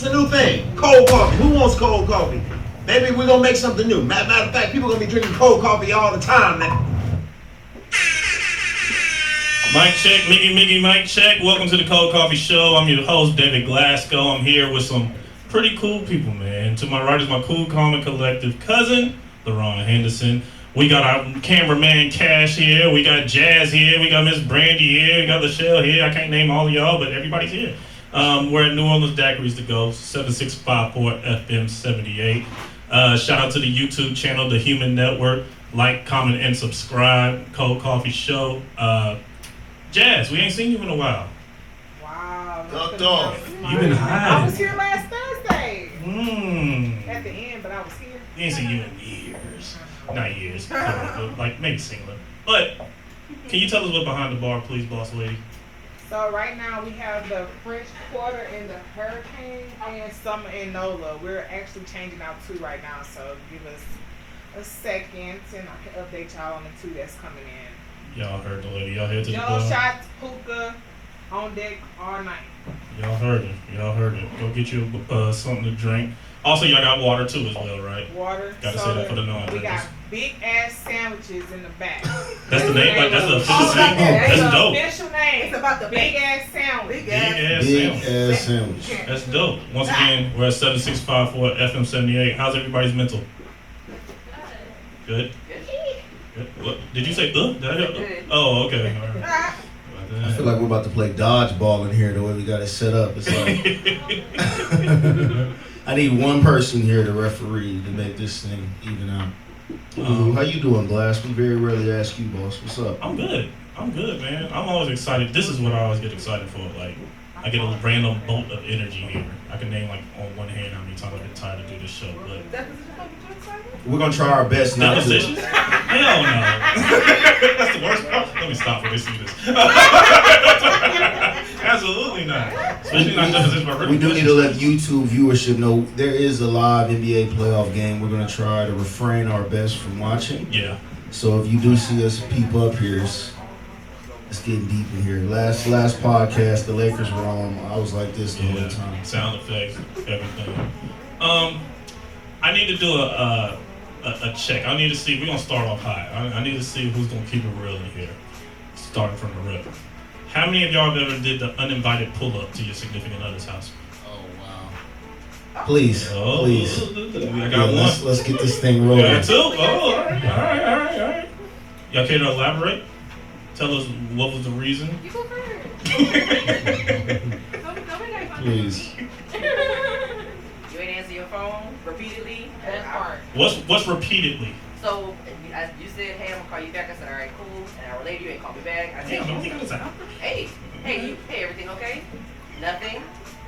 It's a new thing. Cold coffee. Who wants cold coffee? Maybe we're gonna make something new. Matter of fact, people are gonna be drinking cold coffee all the time now. Mic check, Mickey, mic check. Welcome to the Cold Coffee Show. I'm your host, David Glasgow. I'm here with some pretty cool people, man. To my right is my cool, calm, and collective cousin, LaRon Henderson. We got our cameraman Cash here. We got Jazz here. We got Miss Brandy here. We got Lachelle here. I can't name all of y'all, but everybody's here. We're at New Orleans Daiquiris to go, 7654 FM 78. Shout out to the YouTube channel, The Human Network. Like, comment, and subscribe. Cold Coffee Show. Jazz, we ain't seen you in a while. Wow. Ducked off. You've been hiding. I was here last Thursday. At the end, but I was here. We ain't seen you in years. Not years. Like maybe singular. But can you tell us what's behind the bar, please, boss lady? So right now we have the French Quarter and the Hurricane and Summer and Nola. We're actually changing out two right now, so give us a second and I can update y'all on the two that's coming in. Y'all heard the lady. Y'all head to the Jello bar. shots, hookah, on deck all night. Y'all heard it. Y'all heard it. Go get you something to drink. Also, y'all got water too as well, right? Water, Gotta say soda. that for the non-drinkers. We got big ass sandwiches in the back. That's the name. Like that's the official Oh, name. that's That's the dope. official name. It's about the big ass sandwich. Big ass Big sandwich. ass sandwich. That's dope. Once again, we're at 7654 FM 78. How's everybody's mental? Good. Good. What did you say? Did I hear? Oh, okay. All right. I feel like we're about to play dodgeball in here the way we got it set up. It's like I need one person here to referee to make this thing even out. How you doing, Glass? We very rarely ask you, boss. What's up? I'm good. I'm good, man. I'm always excited. This is what I always get excited for. Like, I get a random bolt of energy here. I can name, like, on one hand how many times I've been tired to do this show, but... We're gonna try our best not to. Depositions? Hell no. That's the worst part. Let me stop when they see this. Absolutely not. Especially not depositions by We do need to let YouTube viewership know there is a live NBA playoff game. We're gonna try to refrain our best from watching. Yeah. So if you do see us peep up here, it's getting deep in here. Last podcast, the Lakers were on. I was like this the whole time. Sound effects, everything. I need to do a check. I need to see. We're gonna start off high. I need to see who's gonna keep it real in here, starting from the rip. How many of y'all have ever did the uninvited pull up to your significant other's house? Oh wow! Please, please. I got one. Let's get this thing rolling. Got two. Oh, all right. Y'all care to elaborate? Tell us what was the reason. You go first. Please. You ain't answer your phone repeatedly. That part. What's repeatedly? So you said, hey, I'm gonna call you back. I said, all right, cool. An hour later, you ain't called me back. I said, hey, everything okay? Nothing.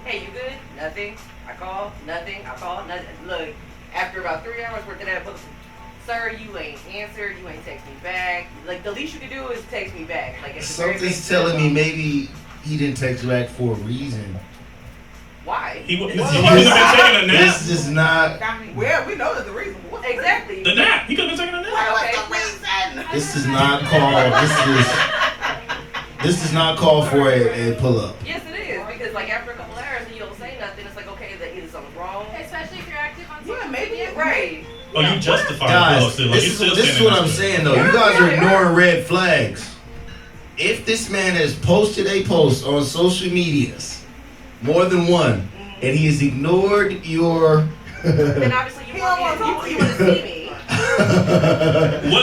Hey, you good? Nothing. I called. Nothing. I called. Nothing. Look, after about 3 hours worth of that, sir, you ain't answered. You ain't text me back. Like the least you could do is text me back. Like Something's telling me maybe he didn't text you back for a reason. Why? He could have been taking a nap. This is not. Well, we know there's a reason. Exactly. The nap. He could have been taking a nap. Okay. This is not called. This is not called for a pull up. Yes, it is because like after a couple hours and you don't say nothing, it's like okay, that either something's wrong. Especially if you're active on social Maybe media. right. Oh, you justify the Guys, pull up still. Like, this is what I'm saying though. You guys are ignoring red flags. If this man has posted a post on social medias, more than one, and he has ignored your Then obviously you want to see me.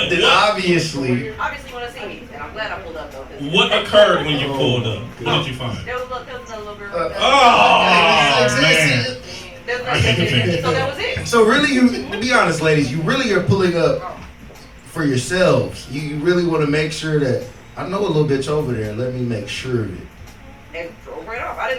Then obviously. Obviously you want to see me, and I'm glad I pulled up though. What occurred when you pulled up? What did you find? There was a little girl. Oh, man. So that was it. So really, to be honest, ladies, you really are pulling up for yourselves. You really want to make sure that I know a little bitch over there. Let me make sure of it. And drove right off. I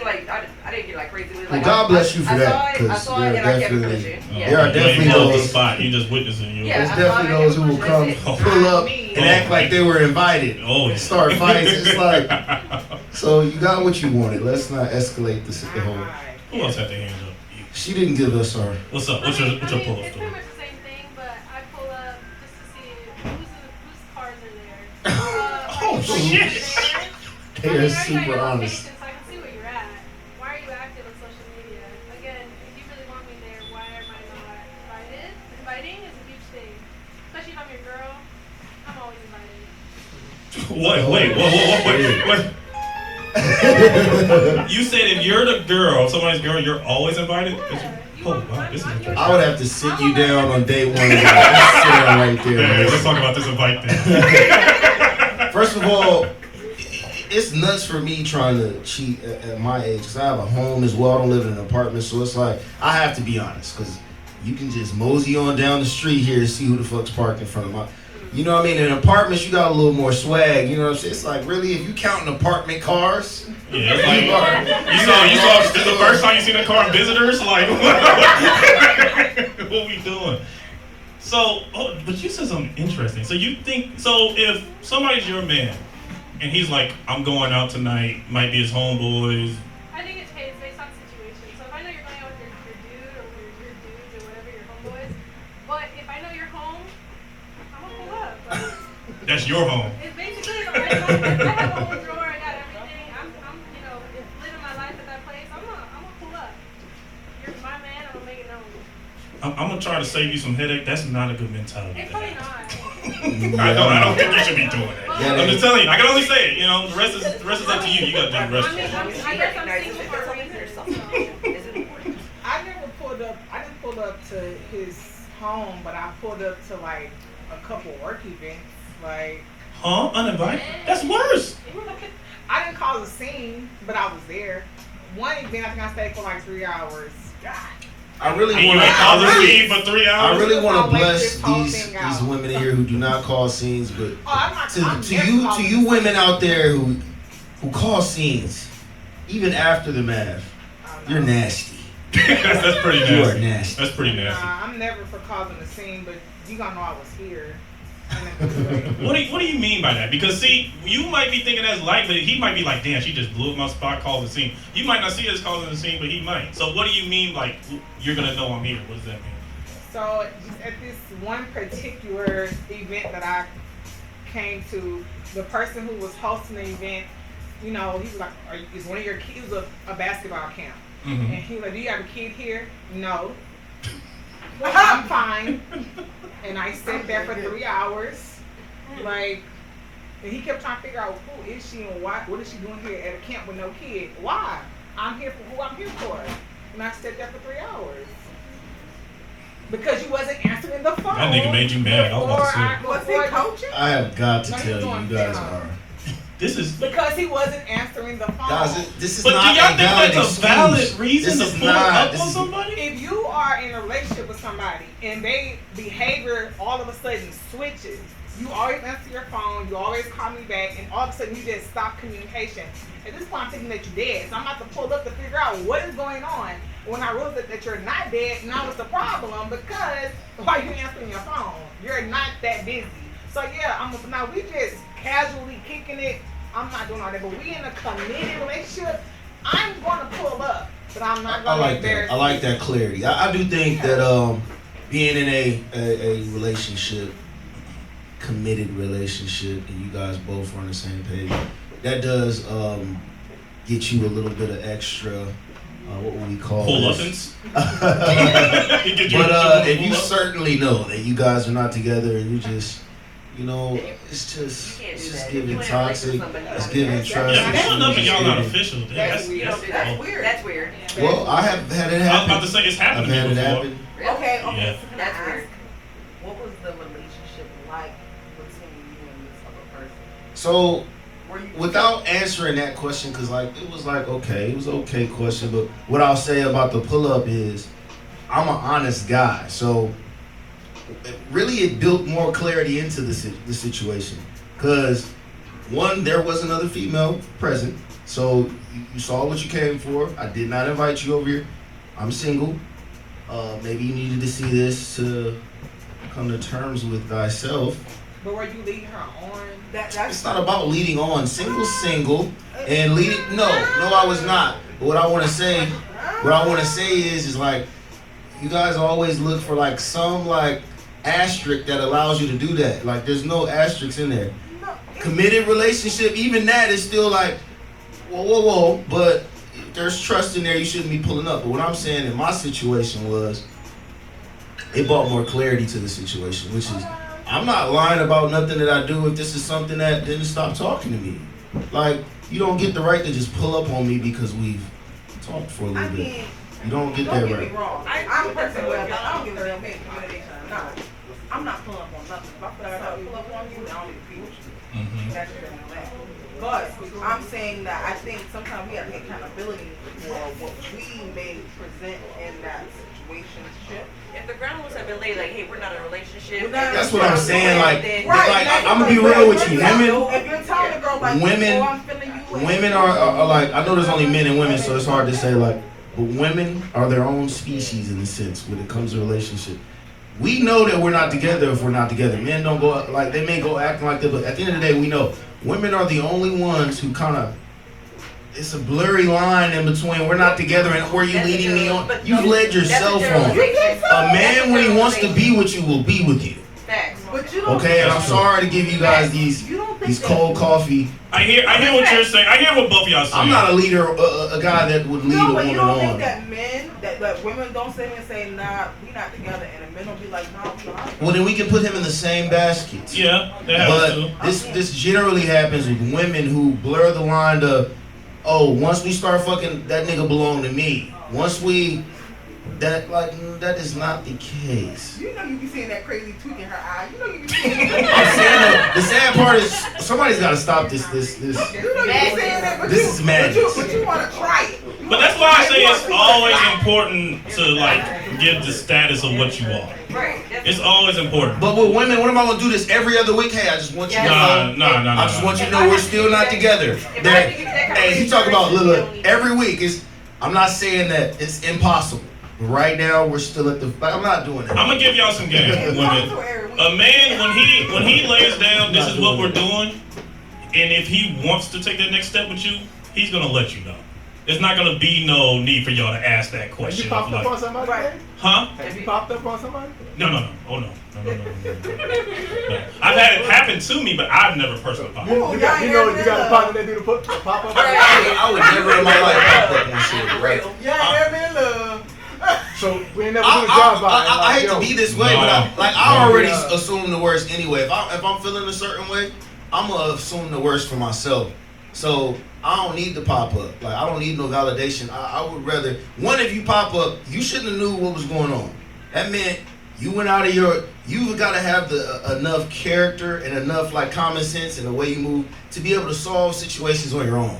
didn't get like crazy with it. Well, Like, God bless you for that. I Because saw it and I kept it pushing. there are definitely those. those. Spot. You just witnessing you. Yeah. There's definitely those who will come pull up and act like they were invited. Oh, yeah. Start fights. It's like, so you got what you wanted. Let's not escalate the whole. Who else had their hands up? She didn't give us our. What's up? What's your pull up It's story? pretty much the same thing, but I pull up just to see whose cars are there. Oh, shit. They are super honest. So I can see where you're at. Why are you active on social media? Again, Wait. You said if you're the girl, somebody's girl, you're always invited? Oh, wow, this is interesting. I would have to sit you down on day one. And just sit down right there. Yeah, let's talk about this invite thing. First of all, it's nuts for me trying to cheat at my age because I have a home as well. I don't live in an apartment, so it's like I have to be honest because you can just mosey on down the street here and see who the fuck's parked in front of my. You know what I mean? In apartments, you got a little more swag. You know what I'm saying? It's like really, if you counting apartment cars. Yeah, it's like you saw. This is the first time you seen a car in visitors. Like, what we doing? So, but you said something interesting. So you think if somebody's your man, and he's like, I'm going out tonight, might be his homeboys. I think it's based on situation. So if I know you're going out with your dude or your dudes or whatever, your homeboys, but if I know you're home, I'm gonna pull up. Like, That's your home. it's basically, I have a whole drawer, I got everything. I'm living my life at that place. I'm gonna pull up. You're my man, I'm gonna make it known. I'm gonna try to save you some headache. That's not a good mentality. It's probably not. I don't think you should be doing that. Yeah, I'm just telling you. I can only say it. You know, the rest is up to you. You gotta do the rest. I guess I'm single for a reason. Is it important? I never pulled up. I didn't pull up to his home, but I pulled up to like a couple work events. Like, Huh? Uninvited? That's worse. I didn't cause a scene, but I was there. One event, I think I stayed for like 3 hours. God. I really And want you to. call the scene for 3 hours? I really want I'll to wait bless this whole these thing out. women in here who do not cause scenes, but Oh, I'm not. to I'm to never you causing women out there who cause scenes, even after the math, I don't you're know. nasty. That's pretty You are nasty. nasty. That's pretty nasty. I'm never for causing a scene, but you gonna know I was here. In a good way. What do you mean by that? Because see, you might be thinking that's light, but he might be like, damn, she just blew up my spot, caused a scene. You might not see it as causing a scene, but he might. So what do you mean like you're gonna know I'm here? What does that mean? So just at this one particular event that I came to, the person who was hosting the event, you know, he was like, "Is one of your kids?" It was a basketball camp, and he was like, "Do you have a kid here?" No. I'm fine. And I sat there for 3 hours, like, and he kept trying to figure out who is she and what is she doing here at a camp with no kid? Why? I'm here for who I'm here for. And I sat there for 3 hours. Because you wasn't answering the phone. That nigga made you mad. I was about to say. Was he coaching? I have got to No, tell he's you, doing you guys film. are. This is. Because he wasn't answering the phone. Guys, this is But do not y'all a think valid that's a valid excuse. reason This to is pull not- up this on is- somebody? If you are in a relationship with somebody and they behavior all of a sudden switches, you always answer your phone, you always call me back, and all of a sudden you just stop communication. At this point, I'm thinking that you're dead. So I'm about to pull up to figure out what is going on. When I realized that you're not dead, now it's a problem because why are you answering your phone? You're not that busy. So yeah, now we just casually kicking it. I'm not doing all that, but we in a committed relationship. I'm gonna pull up, but I'm not I gonna like embarrass that. I like that clarity. I do think that being in a relationship, committed relationship, and you guys both are on the same page, that does get you a little bit of extra. What would we call Pull-uppins? But if you certainly know that you guys are not together and you just, you know, it's just giving toxic, it's giving trust. Yeah, pulling up and issues, y'all not it's giving- official. That's You don't do that. That's weird. Well, I have had it I was about happen. to say it's happened I've had to it me before. happen. Okay, Yeah. so can That's I weird. ask, what was the relationship like between you and this other person? So Were you without answering that question, because like it was like okay, it was an okay question, but what I'll say about the pull up is I'm an honest guy, so really it built more clarity into the situation, because one, there was another female present, so you saw what you came for. I did not invite you over here. I'm single. Maybe you needed to see this to come to terms with thyself. But were you leading her on? that's It's not about leading on. Single, and leading. No, I was not. But what I want to say is like, you guys always look for like some like asterisk that allows you to do that. Like, there's no asterisks in there. Committed relationship, even that is still like, whoa. But if there's trust in there, you shouldn't be pulling up. But what I'm saying in my situation was, it brought more clarity to the situation, which is, I'm not lying about nothing that I do. If this is something that, then stop talking to me. Like, you don't get the right to just pull up on me because we've talked for a little bit. You don't get that Don't get right. me wrong. I'm a person where I don't give a damn pay communication. No, I'm not pulling up on nothing. If I feel like I pull up on you, I don't need to be with you. Mm-hmm. That's just that. But I'm saying that I think sometimes we have to take accountability for what we may present in that situationship. If the groundworks have been laid, like, hey, we're not in a relationship. That's what I'm saying. Like, then- I'm gonna be real with you. Women, If you're telling a girl like, Women- oh, I'm feeling you, and- women are like, I know there's only men and women, so it's hard to say like, but women are their own species in a sense when it comes to relationship. We know that we're not together if we're not together. Men don't go like, they may go acting like that, but at the end of the day, we know women are the only ones who kind of, it's a blurry line in between we're not together and where you leading me on. You've led yourself on. A man, when he wants to be with you, will be with you. Facts. But you don't Okay, and I'm sorry to give you guys these cold coffee. I hear what you're saying. I hear what both of y'all saying. I'm not a leader, a guy that would lead No, a but you woman don't think on. that men, that women don't sit here and say, nah, we not together, and the men will be like, nah, we not. Well, then we can put him in the same basket. Yeah, that happens too. But this generally happens with women who blur the line to, oh, once we start fucking, that nigga belong to me. Once we, that is not the case. You know you be seeing that crazy tweak in her eye. You know you be seeing I'm that. saying that the sad part is somebody's got to stop this. You know you be saying that, but This is madness. But you want to try it. But that's why I say it's always important to like give the status of what you are. Right. It's always important. But with women, what am I gonna do this every other week? Hey, I just want you to know. Nah. I just want you to know we're still not together. Hey, you talk about Lila every week. I'm not saying that it's impossible. But right now, we're still at the. I'm not doing that. I'm gonna give y'all some game, women. A man, when he lays down, this is what we're doing, and if he wants to take that next step with you, he's gonna let you know. There's not gonna be no need for y'all to ask that Have question. you popped up on somebody? Right. Huh? Have you popped up on somebody? No. Oh no. No. I've had it happen to me, but I've never personally popped up. You got a partner that do the pop up? I would never in my life pop up on shit, right? Yeah, they're in love. So we ain't never do a I drive-by. hate to be this way, but I already assume the worst anyway. If I'm feeling a certain way, I'm gonna assume the worst for myself. So I don't need to pop up. Like, I don't need no validation. I would rather, one, if you pop up, you shouldn't have knew what was going on. That meant you went out of you've got to have enough character and enough like common sense and the way you move to be able to solve situations on your own.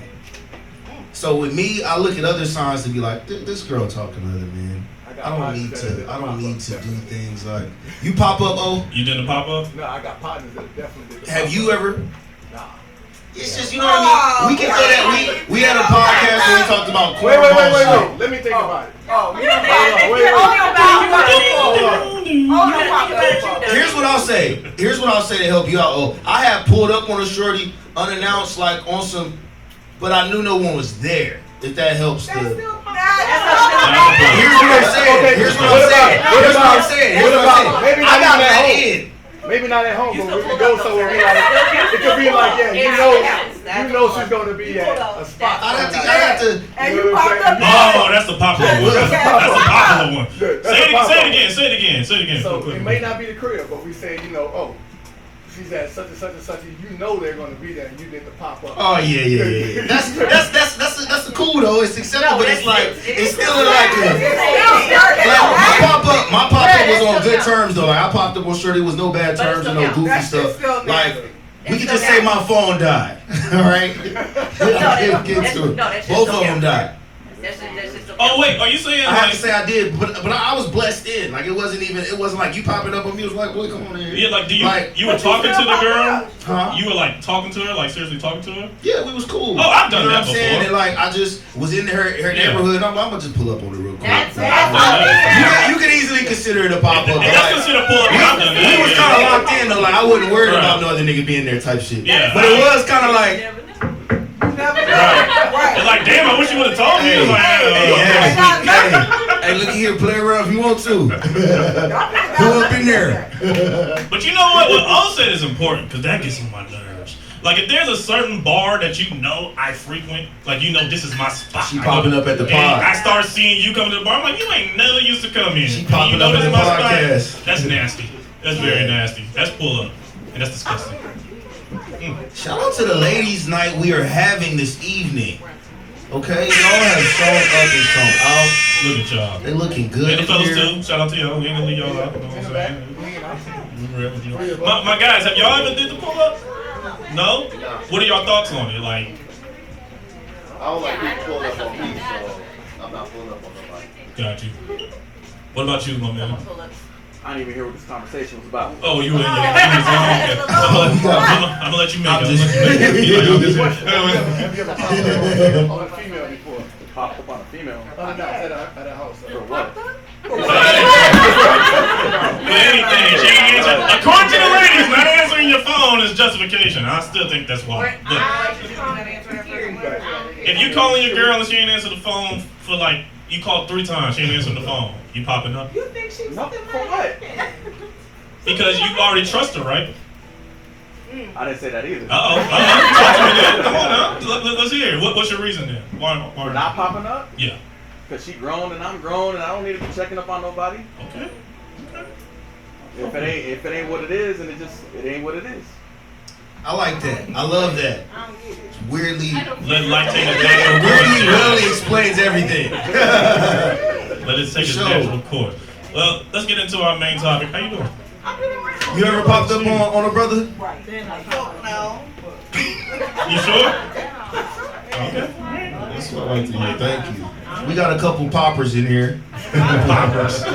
So with me, I look at other signs to be like, this girl talking to other men. I don't need to do things like, you pop up, oh. You didn't pop up? No, I got partners that definitely did. Have you ever? Nah. It's just, you know what I mean? We can throw that. We had a podcast where we talked about cornball shit. Wait. Let me think about it. Oh, you Here's what I'll say. To help you out. Oh, I have pulled up on a shorty unannounced, like on some, but I knew no one was there. If that helps. Here's what I'm saying. I got that in. Maybe not at home, but we can go somewhere. It could be like, you know she's going to be at a spot. I have to. And you popped up. Oh, that's the popular one. That's the popular one. Say it again. So it may not be the crib, but we say, oh, she's at such and such, you know they're going to be there, and you get to pop up. Oh yeah. That's cool though. It's acceptable, but it's like it's still like my pop up was on good terms though. Like I popped up on shorty, was no bad terms and no goofy stuff. Like we could just say my phone died. All right. Get to it. Both of them died. Oh wait, are you saying I have to say I did, but I was blessed in. Like it wasn't like you popping up on me. It was like, boy, come on in here. Yeah, like you were talking to the girl? Huh? You were like talking to her, like seriously talking to her? Yeah, we was cool. Oh, I've done you know that what I'm saying? before. And like I just was in her neighborhood. And I'm gonna just pull up on her real quick. You can easily consider it a pop up. And that's considered pull up. I've done that. We was kind of locked in though. Like I wasn't worried about no other nigga being there type shit. Yeah. But it was kind of like. Right. It's like, damn, I wish you would have told me. Hey, look here, play around if you want to. Pull up in there. But you know what? What O said is important because that gets on my nerves. Like if there's a certain bar that you know I frequent, like this is my spot. She popping up at the and pod. I start seeing you coming to the bar. I'm like, you ain't never used to come in. She popping you know up this at is the my podcast. spot. That's nasty. That's very nasty. That's pull up, and that's disgusting. Shout out to the ladies' night we are having this evening. Okay, y'all have shown up and shown out. Look at y'all. They looking good. And the fellas here. too. Shout out to y'all. We ain't gonna leave y'all out. You know what I'm saying? My guys, have y'all ever did the pull up? No? What are y'all thoughts on it? Like, I don't like being pulled up on me, so I'm not pulling up on nobody. got you. What about you, my man? I didn't even hear what this conversation was about. Oh, you in your zone. I'm gonna let you make it. Have you ever popped up on a female before? Popped up on a female? No, at a house. For what? For anything. She ain't answer. According to the ladies, not answering your phone is justification. I still think that's wrong. But if you calling your girl and she ain't answer the phone for like, you called 3 times, she ain't answering the phone, you popping up? You think she's No, for what? Because you already trust her, right? I didn't say that either. Talk to me then. Come on now. Let's hear it. What's your reason then? Why For not popping up? Yeah. Because she grown and I'm grown and I don't need to be checking up on nobody. Okay. If it ain't what it is, and it ain't what it is. I like that. I love that. I don't get it. It's weirdly, Let life take a natural really course. explains everything. Let it take its Sure. natural course. Well, let's get into our main topic. How you doing? You ever popped up on a brother? No. You sure? Okay. That's what I like to hear. Thank you. We got a couple poppers in here. Poppers. I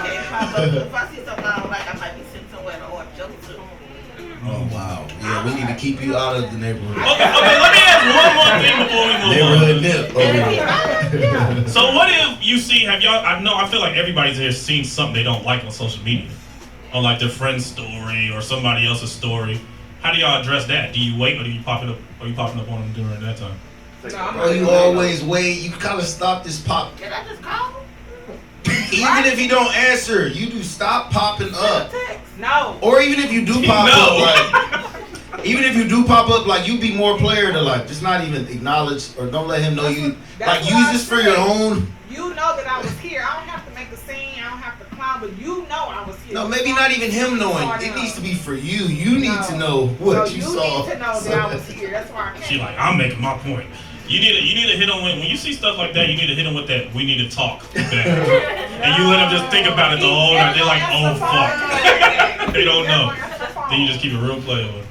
can't pop up. If I see something I don't like, I might be sitting somewhere in the orange jumpsuit. Oh wow. Yeah, we need to keep you out of the neighborhood. Okay, let me ask one more thing before we move Neighborhood nip over here. on. So what if you see, I feel like everybody's here seen something they don't like on social media. On like their friend's story or somebody else's story. How do y'all address that? Do you wait or do you pop it up? Or you popping up on them during that time? Bro, you always wait. You gotta stop this pop. Did I just call? Even if you don't answer, you do stop popping up. No. Or even if you do pop No. up, like, even if you do pop up, like, you be more player to, like, just not even acknowledge or don't let him know you. That's Like, what use I this for your said. own. You know that I was here. I don't have to make a scene. I don't have to clown, but you know I was here. No, maybe not even him knowing. It needs to be for you. You need to know what you saw. You need to know that I was here. That's why I came. She like, I'm making my point. You need to hit them when you see stuff like that. You need to hit them with that. We need to talk. Back. And you let them just think about it the whole night. They're like, oh fuck. They don't know. Then you just keep it real playable.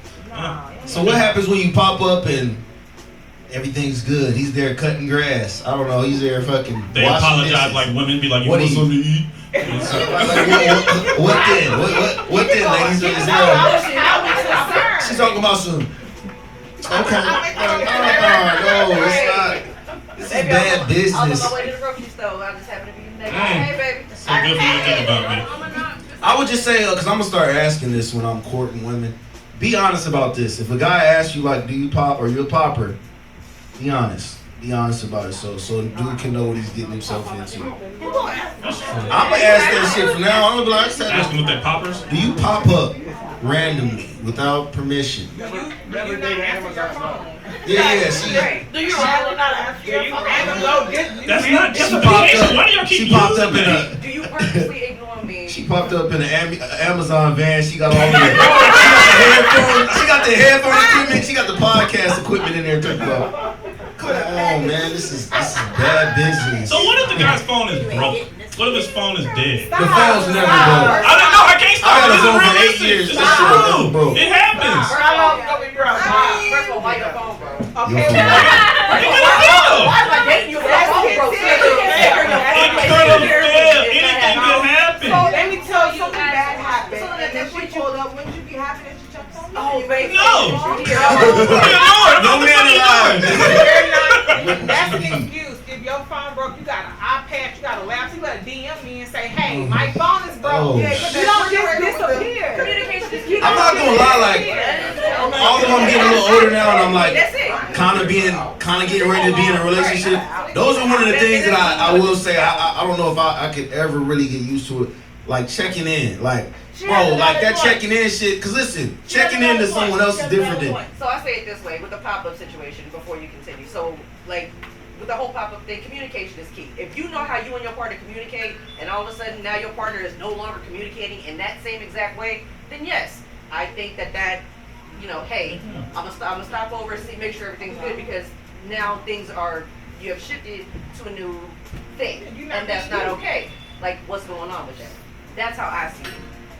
So what happens when you pop up and everything's good? He's there cutting grass. I don't know. He's there fucking. They washing apologize dishes. like women be like, you What want do something to eat? Like, what then? What then, ladies? Is there she's talking about some. Okay. No, it's not. This is bad I was business. on my way to the grocery store. I just happened to be next. Hey, baby. So good for you to think about me. I would just say, because I'm gonna start asking this when I'm courting women. Be honest about this. If a guy asks you like, "Do you pop?" or "You're a popper," be honest. Be honest about it, so dude can know what he's getting himself into. I'm gonna ask that shit from now on. I'm gonna be like, Ask them with that poppers. do you pop up randomly without permission? Never date Amazon. Yeah, she. Do you really not answer your phone? That's not She popped justification. Why do y'all up. keep She popped using up in that? a. Do you purposely ignore me? She popped up in an Amazon van. She got all the. She got the headphone equipment. She got the podcast equipment in there. Talking about. Come on, man. This is bad business. So what if the guy's phone is broke? What if his phone is dead? The phone's never broke. I don't know. I can't stop. I got a This is phone for 8 realistic. years. This This is shit true. never broke. It happens. First How of long all, ago we broke? first of all, why your phone, bro? Okay. It could Why am I dating you if your phone broke? have failed. Anything could happen. Let me tell you Something bad happened, So and that then what she you- pulled up. Wouldn't you be happy that she jumped on me? Oh, baby. No. Yeah. No man alive. that's an excuse. If your phone broke, you got an iPad, you got a laptop, you gotta DM me and say, hey, my phone is broke. Oh. Yeah, you don't just disappear. Communication is key. I'm not gonna lie, like, although I'm getting a little older now and I'm like That's it. kind of getting ready to be in a relationship, those are one of the things that I will say I don't know if I could ever really get used to it. Like checking in, like bro, like that checking in shit. Cause listen, checking in to someone else is different than. So I say it this way with the pop-up situation before you continue. So like with the whole pop-up thing, communication is key. If you know how you and your partner communicate, and all of a sudden now your partner is no longer communicating in that same exact way, then yes, I think that you know, hey, I'm gonna stop over and see, make sure everything's good, because now you have shifted to a new thing, and that's not okay. Like, what's going on with that? That's how I see it.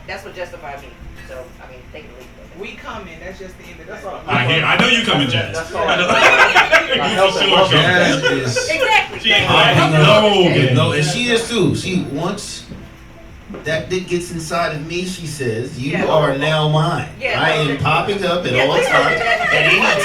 That's what justified me. So, I mean, take it or leave it. We coming. That's just the end of that. I know you coming, Jazz. That's all. I know. Jazz is Exactly. She ain't popping no. no, and she is too. She once that dick gets inside of me, she says, "You Yeah. are now mine. Yeah, I am popping up at all times, at any time."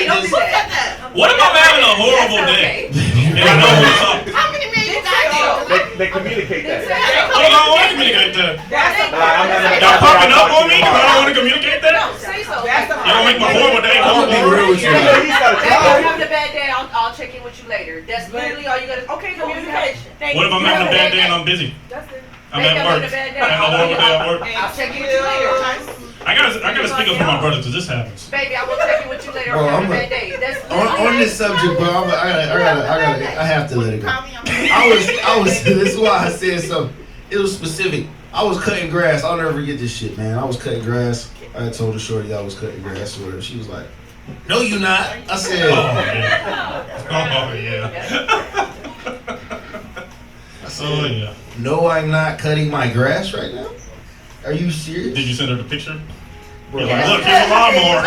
Don't do that. What if I'm having a horrible day? And I know what's up. How many men you got? They communicate that. Well, I don't want to communicate that. Y'all That's popping up on me because I don't want to communicate that? No, say so. That's the Y'all make my horrible day I'm gonna be horrible. real with you. Yeah, he's got a If I'm job. having a bad day, I'll check in with you later. That's literally all you gotta. Okay, communication. What if I'm having a bad day and I'm busy? Justin. I'm at work. I'm having a horrible day at work. I'll check in with you later. I gotta speak up for my brothers because this happens. Baby, I will check in with you later. Bro, I'm I'm having a a- bad day. That's On this subject, bro, I have to let it go. I was. This is why I said something. It was specific. I was cutting grass. I'll never forget this shit, man. I was cutting grass. I had told the shorty I was cutting grass or whatever. She was like, "No, you not." I said, Oh yeah. I said, Oh yeah. "No, I'm not cutting my grass right now." Are you serious? Did you send her the picture? Bro, You're I- like, look, here's a lawnmower.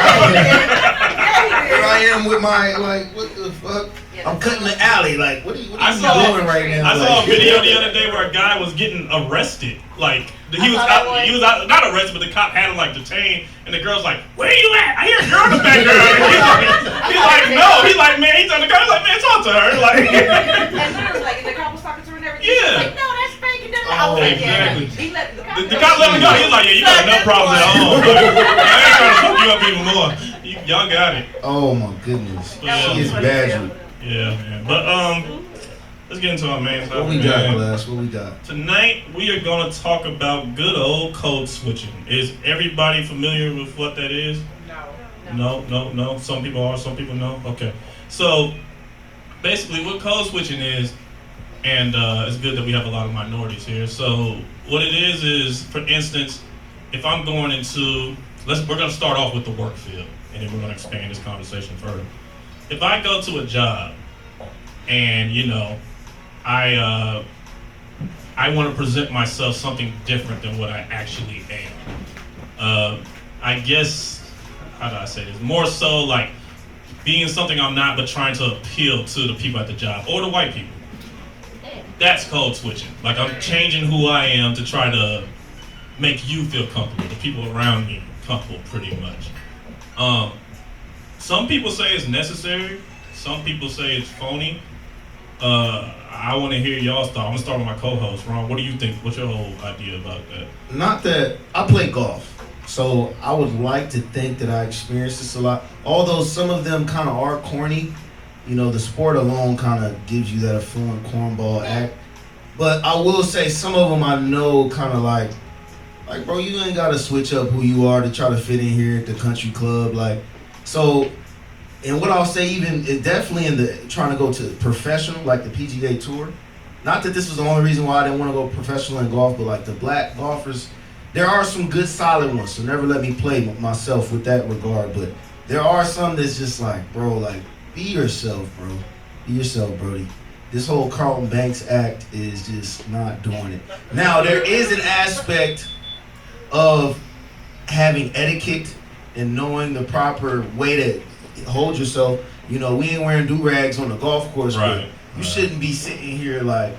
Here I am with my, like, what the fuck? I'm cutting the alley. Like, what are you doing right now? I saw a Like- video the other day where a guy was getting arrested. Like he was out, not arrested, but the cop had him like detained, and the girl's like, "Where you at? I hear a girl in the background." He's like, "No." He's like, "Man," he's on the car. He's like, "Man, talk to her." Like, And literally, like, the cop was talking to her and everything. Yeah. Like, no, that's fake. And Oh, I was like, yeah. exactly. He let the the cop let him go. He's like, "Yeah, you got enough problems at home. I ain't trying to fuck you up even more. Y'all got it." Oh my goodness. Yeah. She is badgered. Yeah, man. But let's get into our main topic. What we got, man. Glass? What we got? Tonight we are gonna talk about good old code switching. Is everybody familiar with what that is? No. No. Some people are, some people no. Okay. So basically what code switching is, and it's good that we have a lot of minorities here. So what it is for instance, if I'm going into, we're gonna start off with the work field, and then we're gonna expand this conversation further. If I go to a job and I want to present myself something different than what I actually am. I guess, how do I say this? More so like being something I'm not, but trying to appeal to the people at the job or the white people. That's code switching. Like I'm changing who I am to try to make you feel comfortable, the people around me comfortable, pretty much. Some people say it's necessary. Some people say it's phony. I want to hear y'all's thoughts. I'm gonna start with my co-host, Ron. What do you think? What's your whole idea about that? Not that I play golf, so I would like to think that I experienced this a lot. Although some of them kind of are corny, the sport alone kind of gives you that affluent cornball act. But I will say some of them I know kind of like, bro, you ain't gotta switch up who you are to try to fit in here at the country club, like. So, and what I'll say even, definitely in the, trying to go to professional, like the PGA Tour, not that this was the only reason why I didn't want to go professional in golf, but like the black golfers, there are some good solid ones, so never let me play myself with that regard, but there are some that's just like, bro, like, be yourself, bro. Be yourself, Brody. This whole Carlton Banks act is just not doing it. Now, there is an aspect of having etiquette and knowing the proper way to hold yourself. We ain't wearing do-rags on the golf course, Right. but you shouldn't be sitting here like,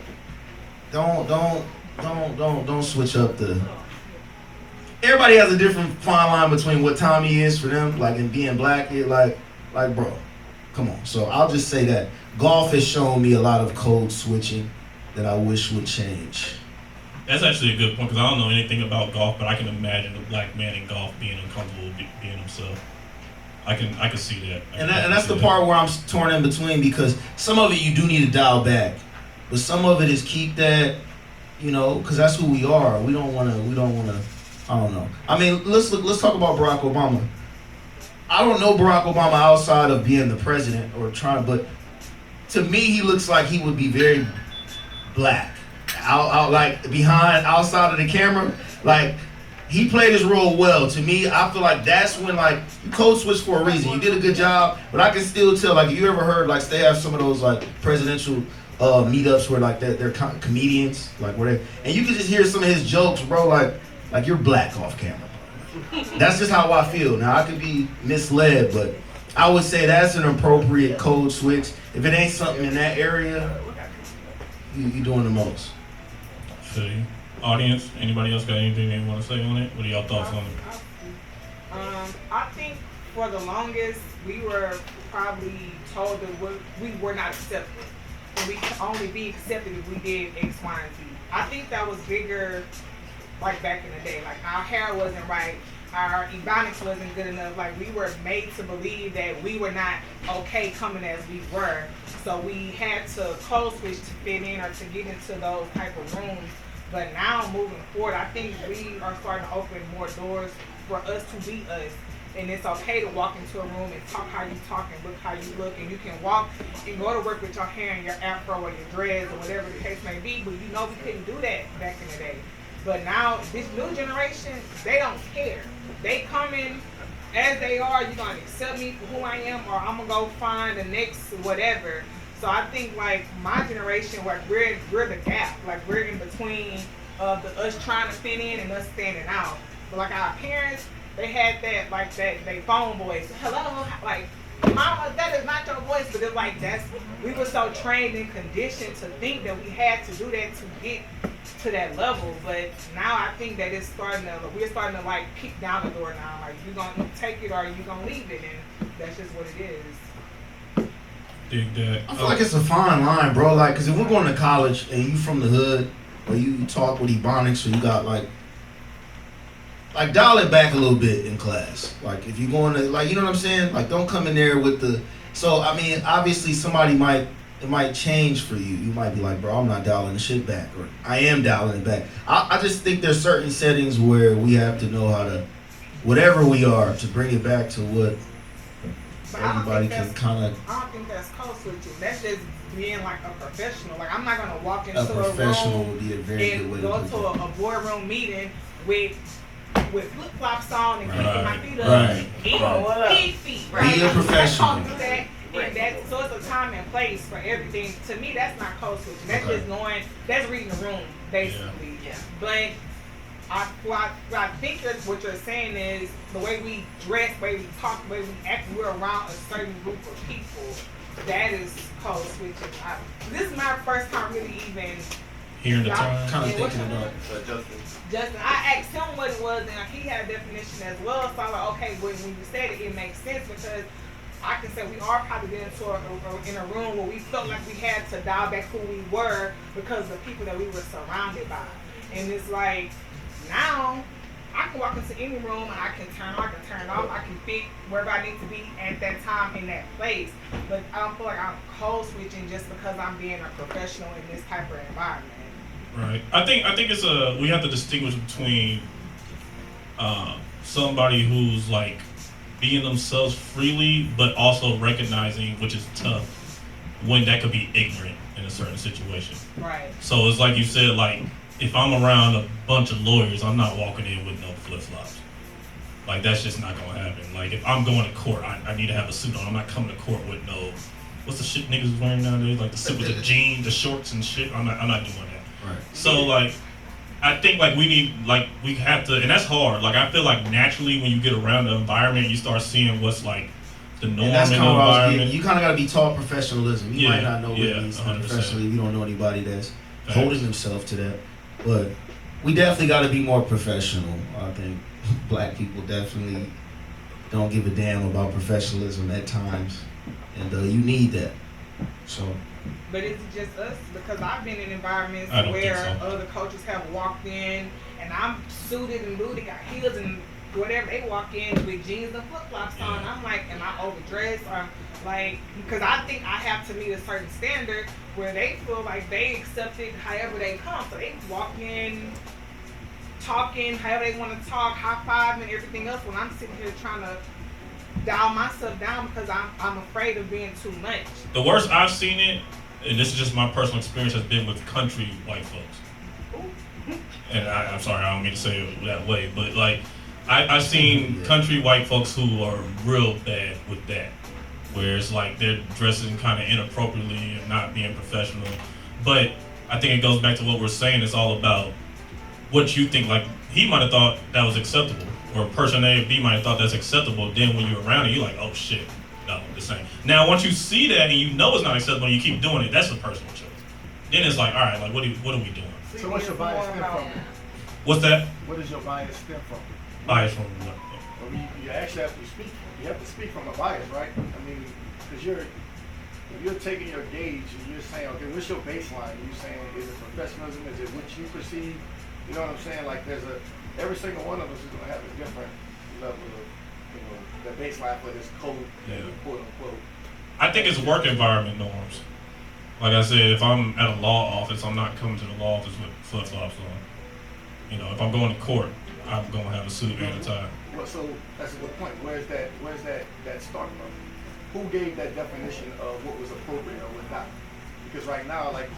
don't switch up the. Everybody has a different fine line between what Tommy is for them, like, and being black. Like, bro, come on. So I'll just say that golf has shown me a lot of code switching that I wish would change. That's actually a good point because I don't know anything about golf, but I can imagine a black man in golf being uncomfortable with being himself. I can see that. And that's the part where I'm torn in between, because some of it you do need to dial back, but some of it is keep that, because that's who we are. We don't want to. I don't know. I mean, let's talk about Barack Obama. I don't know Barack Obama outside of being the president or trying, but to me, he looks like he would be very black. Out like behind, outside of the camera, like he played his role well. To me, I feel like that's when like you code switch for a reason. You did a good job, but I can still tell. Like, you ever heard like they have some of those like presidential meetups where like they're comedians, like where they, and you can just hear some of his jokes, bro. Like you're black off camera. That's just how I feel. Now I could be misled, but I would say that's an appropriate code switch. If it ain't something in that area, you doing the most. See, audience, anybody else got anything they want to say on it? What are y'all thoughts on it? I think for the longest we were probably told that we were not accepted, and we could only be accepted if we did X, Y, and Z. I think that was bigger, like back in the day. Like our hair wasn't right, our ebonics wasn't good enough. Like we were made to believe that we were not okay coming as we were. So we had to code switch to fit in or to get into those type of rooms. But now moving forward, I think we are starting to open more doors for us to be us. And it's okay to walk into a room and talk how you talk and look how you look. And you can walk and go to work with your hair and your afro or your dreads or whatever the case may be. But you know we couldn't do that back in the day. But now this new generation, they don't care. They come in as they are. You're gonna accept me for who I am, or I'm gonna go find the next whatever. So I think like my generation, like we're the gap. Like we're in between us trying to fit in and us standing out. But like our parents, they had that like that they phone voice. Hello, like mama, that is not your voice. But it's like we were so trained and conditioned to think that we had to do that to get to that level. But now I think that we're starting to like kick down the door now. Like you gonna take it or you gonna leave it, and that's just what it is. Dig that. I feel like it's a fine line, bro. Like, cause if we're going to college and you from the hood, or you talk with ebonics, or you got like dial it back a little bit in class. Like if you're going to, like, you know what I'm saying? Like don't come in there with the. So I mean, obviously it might change for you. You might be like, bro, I'm not dialing the shit back, or I am dialing it back. I just think there's certain settings where we have to know how to, whatever we are, to bring it back to what everybody can kind of. I don't think that's code switching. That's just being like a professional. Like I'm not gonna walk into A professional room would be a very good way and to go put to a boardroom meeting with flip flops on and kicking my feet up, Right. eat feet. Be a professional. Don't do that. And so it's a time and place for everything. To me, that's not code switching. That's Okay. just knowing. That's reading the room, basically. Yeah. But what I think what you're saying is the way we dress, the way we talk, the way we act, we're around a certain group of people. That is code switching. This is my first time really even Hearing the term. Kind of Yeah, what's thinking your about. Justin, I asked him what it was, and he had a definition as well. So I'm like, okay, when you said it, it makes sense because I can say we are probably in a room where we felt like we had to dial back who we were because of the people that we were surrounded by. And it's like now I can walk into any room and I can turn on, I can turn off, I can fit wherever I need to be at that time in that place. But I don't feel like I'm code switching just because I'm being a professional in this type of environment. Right. I think it's we have to distinguish between somebody who's like being themselves freely, but also recognizing, which is tough, when that could be ignorant in a certain situation. Right. So it's like you said, like if I'm around a bunch of lawyers, I'm not walking in with no flip flops. Like that's just not gonna happen. Like if I'm going to court, I need to have a suit on. I'm not coming to court with no, what's the shit niggas wearing nowadays? Like the suit with the jeans, the shorts and shit. I'm not doing that. Right. So like, I think like we have to, and that's hard. Like I feel like naturally when you get around the environment, you start seeing what's like the norm And that's in the kind of what I was environment. getting. You kind of got to be taught professionalism. You Yeah, might not know what yeah, it means 100%. professionally if you don't know anybody that's Facts. holding themselves to that. But we definitely got to be more professional. I think black people definitely don't give a damn about professionalism at times, and you need that. So. But is it just us? Because I've been in environments I don't where think so. other coaches have walked in and I'm suited and booted, got heels and whatever. They walk in with jeans and flip flops on. I'm like, am I overdressed? Or like, because I think I have to meet a certain standard where they feel like they accepted however they come. So they walk in, talking however they want to talk, high five and everything else. When I'm sitting here trying to dial myself down because I'm afraid of being too much. The worst I've seen it, and this is just my personal experience, has been with country white folks. And I'm sorry, I don't mean to say it that way, but like I've seen country white folks who are real bad with that, where it's like they're dressing kind of inappropriately and not being professional. But I think it goes back to what we're saying. It's all about what you think. Like he might have thought that was acceptable, or person A or B might have thought that's acceptable. Then when you're around it, you're like, oh shit, no, the same. Now once you see that and you know it's not acceptable, and you keep doing it. That's a personal choice. Then it's like, all right, like what are we doing? So what's your bias stem from? What's that? What does your bias stem from? Bias from what? I mean, you actually have to speak. You have to speak from a bias, right? I mean, because you're taking your gauge and you're saying, okay, what's your baseline? You're saying, is it professionalism? Is it what you perceive? You know what I'm saying? Like every single one of us is going to have a different level of, the baseline for this code, quote unquote. I think it's work environment norms. Like I said, if I'm at a law office, I'm not coming to the law office with flip-flops on. If I'm going to court, I'm going to have a suit and a tie. Well, so that's a good point. Where's that start from? Who gave that definition of what was appropriate or what not? Because right now, like,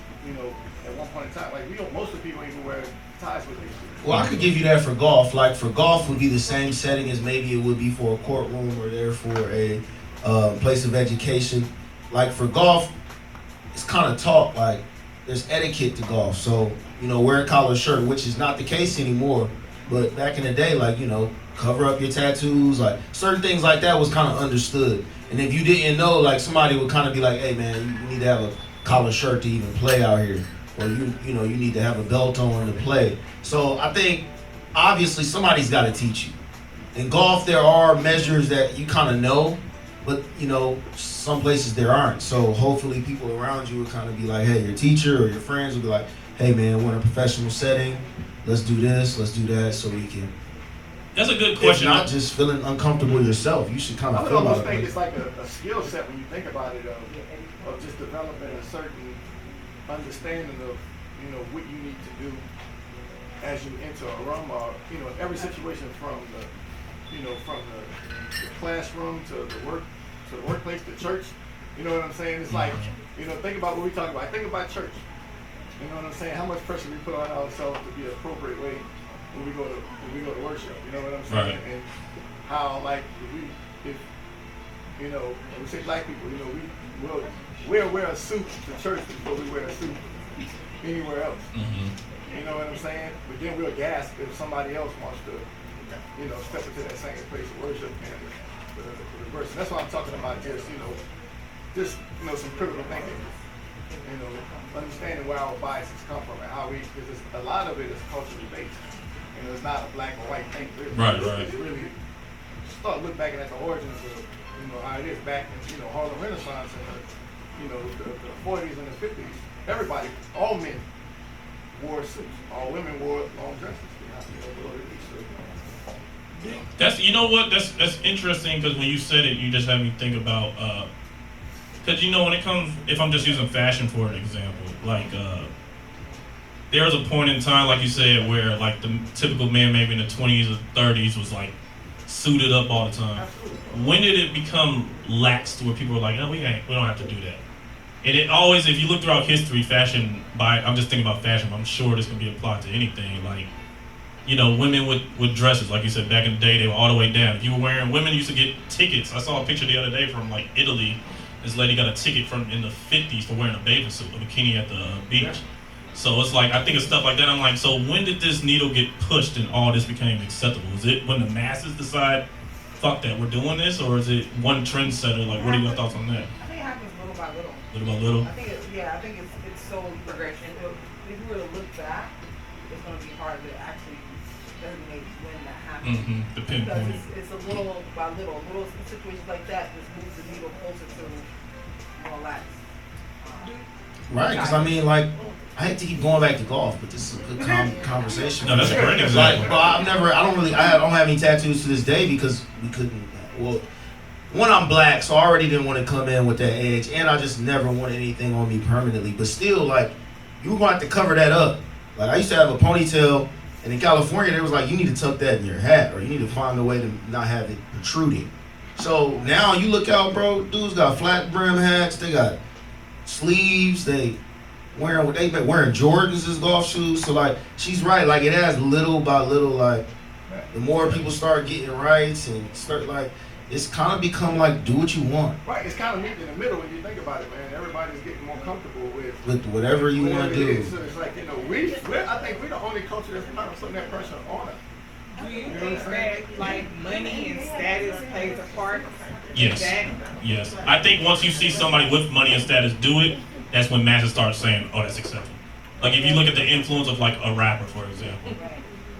at one point in time, like most of the people even wear ties with these. Well, I could give you that for golf. Like for golf would be the same setting as maybe it would be for a courtroom or there for a place of education. Like for golf, it's kind of taught like there's etiquette to golf. So, wear a collared shirt, which is not the case anymore. But back in the day, like, cover up your tattoos, like certain things like that was kind of understood. And if you didn't know, like somebody would kind of be like, hey man, you need to have a collared shirt to even play out here. Or you need to have a belt on to play. So I think obviously somebody's got to teach you. In golf, there are measures that you kind of know, but some places there aren't. So hopefully people around you will kind of be like, hey, your teacher or your friends will be like, hey man, we're in a professional setting. Let's do this, let's do that, so we can. That's a good question. If not just feeling uncomfortable yourself, you should kind of feel I would almost like think it's like a skill set when you think about it of just developing a certain understanding of what you need to do as you enter a room or every situation from the classroom to the workplace, the church. You know what I'm saying? It's like think about what we talk about. Think about church. You know what I'm saying? How much pressure we put on ourselves to be an appropriate way when we go to worship. You know what I'm saying? Right. And how like if we say black people, we'll wear a suit to church before we wear a suit anywhere else. Mm-hmm. You know what I'm saying? But then we'll gasp if somebody else wants to, step into that same place of worship and the reverse. And that's why I'm talking about just some critical thinking. Understanding where our biases come from and how because a lot of it is culturally based. It's not a black or white thing. Right. It's really start looking back at the origins of how it is back in Harlem Renaissance and the 40s and the 50s. Everybody, all men wore suits. All women wore long dresses. That's that's interesting because when you said it, you just had me think about because when it comes, if I'm just using fashion for an example, like there was a point in time, like you said, where like the typical man maybe in the 20s or 30s was like suited up all the time. When did it become lax to where people were like, no, we don't have to do that? And it always, if you look throughout history, fashion, I'm just thinking about fashion, but I'm sure this can be applied to anything. Like, women with dresses, like you said, back in the day, they were all the way down. If you were women used to get tickets. I saw a picture the other day from like Italy. This lady got a ticket from in the 50s for wearing a bathing suit, a bikini at the beach. So it's like, I think of stuff like that. I'm like, so when did this needle get pushed and all this became acceptable? Is it when the masses decide, fuck that, we're doing this? Or is it one trendsetter? Like, what are your thoughts on that? I think it happens little by little. Little by little? I think it's so progression. If you were to look back, it's going to be hard to actually designate when that happened. Mm-hmm. The pinpoint. Because it's a little by little situations like that just moves the needle closer to more lax. Right, because I mean, like, I hate to keep going back to golf, but this is a good conversation. No, that's a great example. Like, I don't have any tattoos to this day because we couldn't. Well, one, I'm black, so I already didn't want to come in with that edge, and I just never wanted anything on me permanently. But still, like, you were going to have to cover that up. Like, I used to have a ponytail, and in California, they was like, you need to tuck that in your hat, or you need to find a way to not have it protruding. So now you look out, bro. Dudes got flat brim hats. They got sleeves. They wearing Jordans as golf shoes. So like, she's right. Like it has little by little. Like the more people start getting rights and start like, it's kind of become like do what you want. Right, it's kind of meeting in the middle when you think about it, man. Everybody's getting more comfortable with Whatever you want to it do. is. So it's like, you know, I think we're the only culture that's kind of putting that pressure on us. Do you think that like money and status plays a part? Yes. That? Yes. I think once you see somebody with money and status do it, that's when masses start saying, oh, that's acceptable. Like if you look at the influence of like a rapper, for example,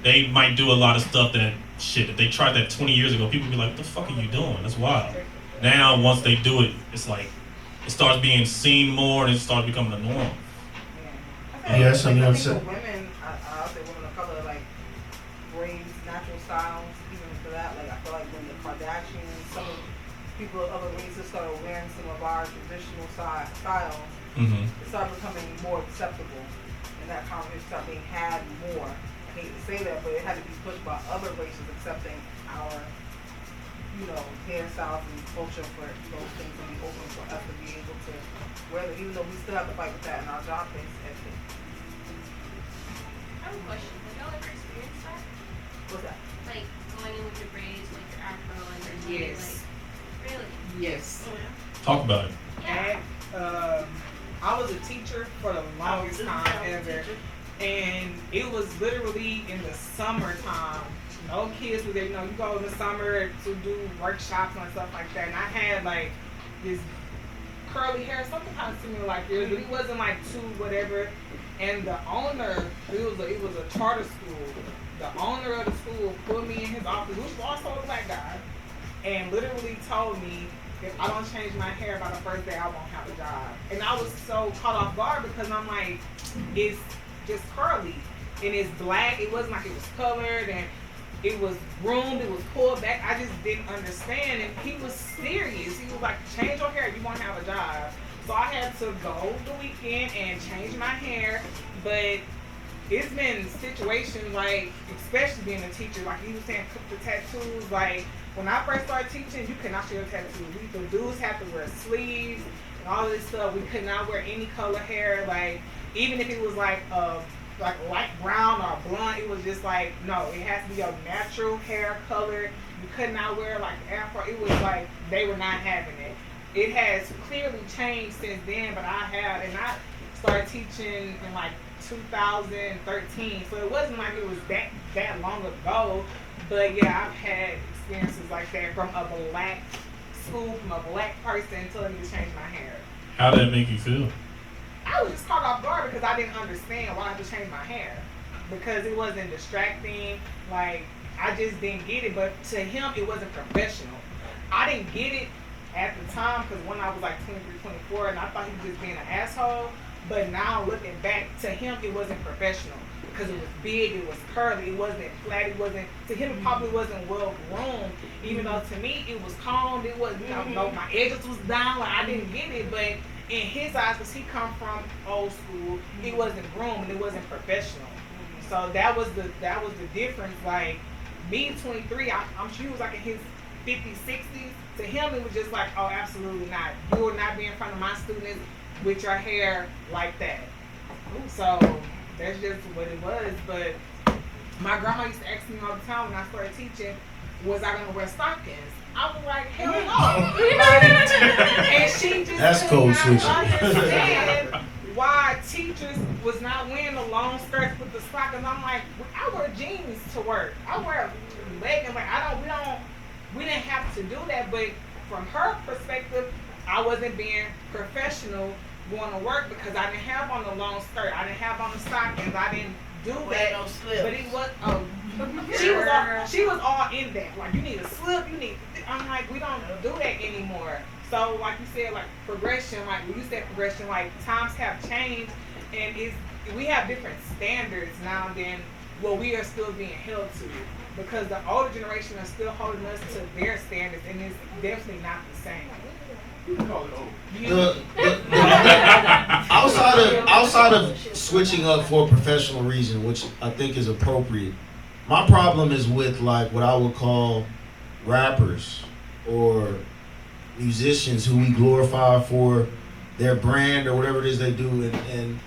they might do a lot of stuff that, shit, if they tried that 20 years ago, people would be like, what the fuck are you doing? That's wild. Now, once they do it, it's like, it starts being seen more and it starts becoming the norm. Yes, I'm gonna say. Women, I'll say women of color, like, brings natural styles, even for that. Like, I feel like when the Kardashians, some of people of other races started wearing some of our traditional styles, Mm-hmm. it started becoming more acceptable. And that conversation started being had more. I hate to say that, but it had to be pushed by other races accepting our, you know, hairstyles and culture for those things to be open for us to be able to wear them, even though we still have to fight with that in our job place. I have a question. Have y'all ever experienced that? What's that? Like going in with your braids, like your afro, and your Yes. like, really? Yes. Talk about it. Yeah. I was a teacher for the longest time ever, and it was literally in the summertime. No kids were there. You know, you go in the summer to do workshops and stuff like that. And I had like this curly hair, something kind of similar like yours, but it wasn't like too whatever. And the owner, it was a charter school. The owner of the school put me in his office, which was also a black guy, and literally told me, if I don't change my hair by the first day, I won't have a job. And I was so caught off guard because I'm like, it's just curly and it's black. It wasn't like it was colored and it was groomed, it was pulled back. I just didn't understand. And he was serious. He was like, change your hair, you won't have a job. So I had to go the weekend and change my hair. But it's been situations like, especially being a teacher, like you were saying, the tattoos, like, when I first started teaching, you could not show your tattoos. The dudes had to wear sleeves and all this stuff. We could not wear any color hair. Like, even if it was like light brown or blonde, it was just like, no, it has to be a natural hair color. You could not wear like afro. It was like they were not having it. It has clearly changed since then, but I started teaching in like 2013, so it wasn't like it was that long ago. But yeah, I've had experiences like that from a black school, from a black person telling me to change my hair. How did that make you feel? I was just caught off guard because I didn't understand why I had to change my hair. Because it wasn't distracting, like, I just didn't get it. But to him, it wasn't professional. I didn't get it at the time because when I was like 23, 24, and I thought he was just being an asshole. But now looking back, to him, it wasn't professional. Because it was big, it was curly, it wasn't flat, to him it probably wasn't well groomed, even though to me it was combed, it wasn't, you know, my edges was down, like I didn't get it, but in his eyes, because he come from old school, it wasn't groomed and it wasn't professional. So that was the difference. Like me, 23, I'm sure he was like in his 50s, 60s. To him, it was just like, oh, absolutely not. You will not be in front of my students with your hair like that. So that's just what it was. But my grandma used to ask me all the time when I started teaching, was I gonna wear stockings? I was like, hell no. Like, and she just That's cold switching. understand why teachers was not wearing the long skirts with the stockings. I'm like, I wear jeans to work. I wear leggings. Like we didn't have to do that. But from her perspective, I wasn't being professional going to work because I didn't have on the long skirt. I didn't have on the stockings. I didn't do that. No slip. But it was she was all in that. Like, you need a slip, I'm like, we don't do that anymore. So like you said, like progression, like when you said progression, like times have changed and we have different standards now than what we are still being held to. Because the older generation are still holding us to their standards and it's definitely not the same. You can call it old. Outside of switching up for a professional reason, which I think is appropriate, my problem is with like what I would call rappers or musicians who we glorify for their brand or whatever it is they do, and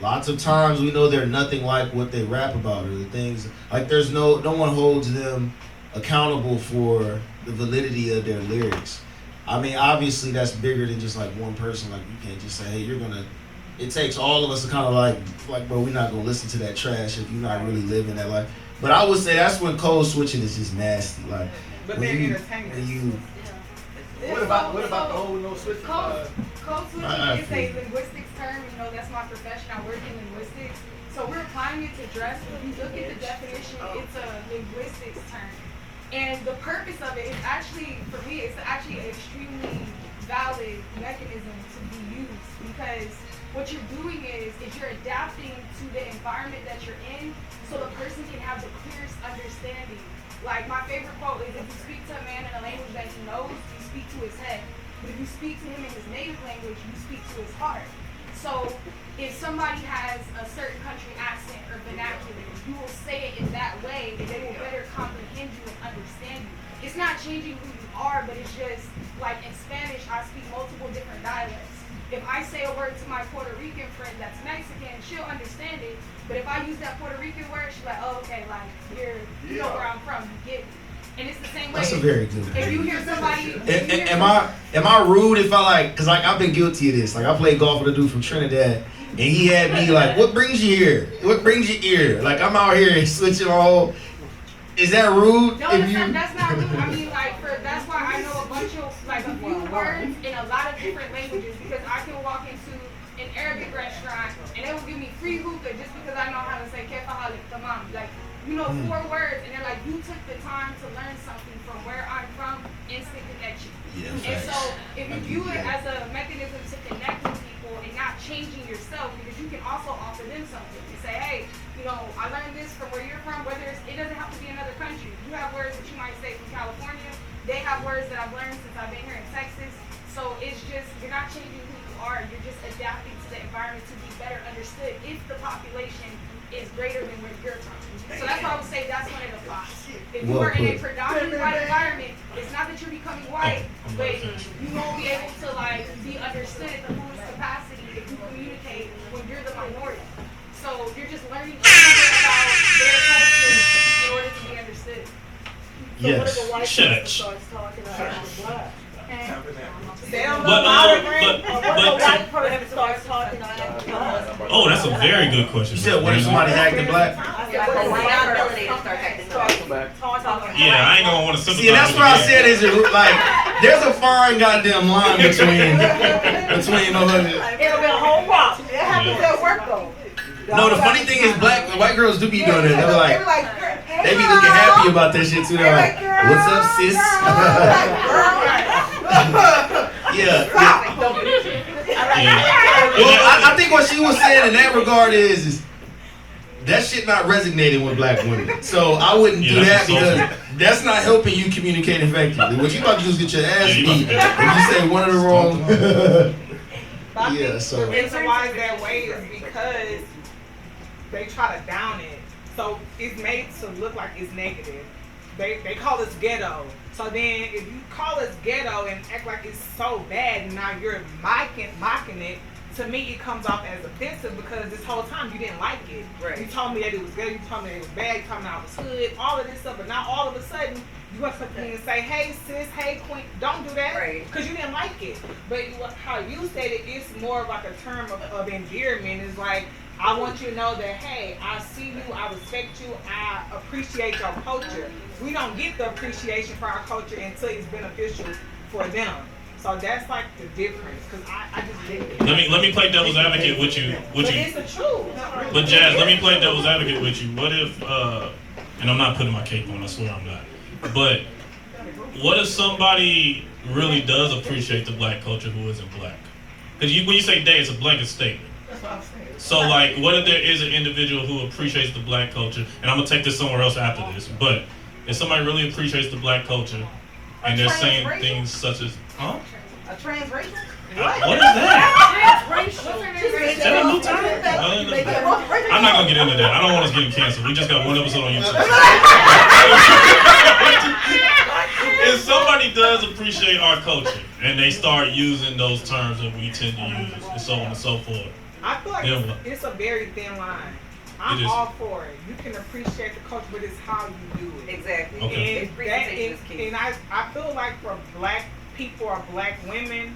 lots of times we know they're nothing like what they rap about or the things like. There's no one holds them accountable for the validity of their lyrics. I mean, obviously that's bigger than just like one person. Like you can't just say, hey, you're gonna. It takes all of us to kind of like, bro, we're not gonna listen to that trash if you're not really living that life. But I would say that's when code switching is just nasty. Like, But when they're you, entertainers. when you, What about the whole no switching? Code switching I is a linguistics term. You know, that's my profession. I work in linguistics. So we're applying it to dress. If you look at the definition, it's a linguistics term. And the purpose of it is actually, for me, it's actually an extremely valid mechanism to be used, because what you're doing is you're adapting to the environment that you're in so the person can have the clearest understanding. Like my favorite quote is, if you speak to a man in a language that he knows, you speak to his head. But if you speak to him in his native language, you speak to his heart. So if somebody has a certain country accent or vernacular, you will say it in that way, and they will better comprehend you and understand you. It's not changing who you are, but it's just like in Spanish, I speak multiple different dialects. If I say a word to my Puerto Rican friend that's Mexican, she'll understand it. But if I use that Puerto Rican word, she's like, oh, okay, like, you know where I'm from, you get me. And it's the same way. that's a very good. If you hear somebody, Am I rude if I like? Cause like I've been guilty of this. Like I played golf with a dude from Trinidad, and he had me like, "What brings you here? What brings you here?" Like I'm out here switching all. Is that rude? no, that's not rude. I mean, like, that's why I know a bunch of, like, a few words in a lot of different languages, because I can walk into an Arabic restaurant and they will give me free hookah just because I know how to say kefahalik tamam. Like, you know, 4 words, and they're like, you took the time to learn something from where I'm from, instant connection. Yeah, And facts. so, if you view it as a mechanism to connect with people and not changing yourself, because you can also offer them something. You say, hey, you know, I learned this from where you're from, whether it doesn't have to be another country. You have words that you might say from California. They have words that I've learned since I've been here in Texas. So it's just, you're not changing who you are, you're just adapting to the environment to be better understood if the population is greater than where you're from. So that's why I would say that's when it applies. If you Well are in a put. predominantly white environment, it's not that you're becoming white, but you won't be able to like be understood at the fullest capacity if you communicate when you're the minority. So you're just learning a little bit about their culture in order to be understood. Yes. Church. They don't But, know how to bring. oh, that's a very good question. You said what if somebody acting black? Yeah, but why not ability to start acting up? Yeah, I ain't gonna want to sympathize. See, that's with what I you. said. Is it like there's a fine goddamn line between It'll be a whole rock. It happens at work though. No, the funny thing is white girls do be doing it. They're like, they be looking girl. happy about that shit too. They're like, what's up, sis? Yeah. Well, I think what she was saying in that regard is that shit not resonating with black women. So I wouldn't do that that's because that's not helping you communicate effectively. What you about to do is get your ass Yeah, you beat if you say one of the wrong. I Yeah, think so- the reason why it's that way is because they try to down it. So it's made to look like it's negative. They call us ghetto. So then if you call us ghetto and act like it's so bad and now you're mocking it, to me it comes off as offensive because this whole time you didn't like it. Right. You told me that it was good, you told me that it was bad, you told me I was hood, all of this stuff, but now all of a sudden you want to come in and say, hey sis, hey queen, don't do that. Right. Because you didn't like it. But how you said it, it's more of like a term of endearment. It's like, I want you to know that, hey, I see you, I respect you, I appreciate your culture. We don't get the appreciation for our culture until it's beneficial for them. So that's like the difference, because I just didn't. Let me play devil's advocate with you. But it's the truth. But Jazz, let me play devil's advocate with you. What if, and I'm not putting my cape on, I swear I'm not. But what if somebody really does appreciate the black culture who isn't black? Because when you say they, it's a blanket statement. So like, what if there is an individual who appreciates the black culture, and I'm gonna take this somewhere else after this, but if somebody really appreciates the black culture, and they're saying things such as, huh? A transracial? What is that? Transracial. Is that a new term? I'm not gonna get into that. I don't want us getting canceled. We just got one episode on YouTube. if somebody does appreciate our culture and they start using those terms that we tend to use and so on and so forth. I feel like Yeah, it's a very thin line. It I'm is. all for it. You can appreciate the culture, but it's how you do it. Exactly. Okay. It's presentation is key. And I feel like for black people or black women,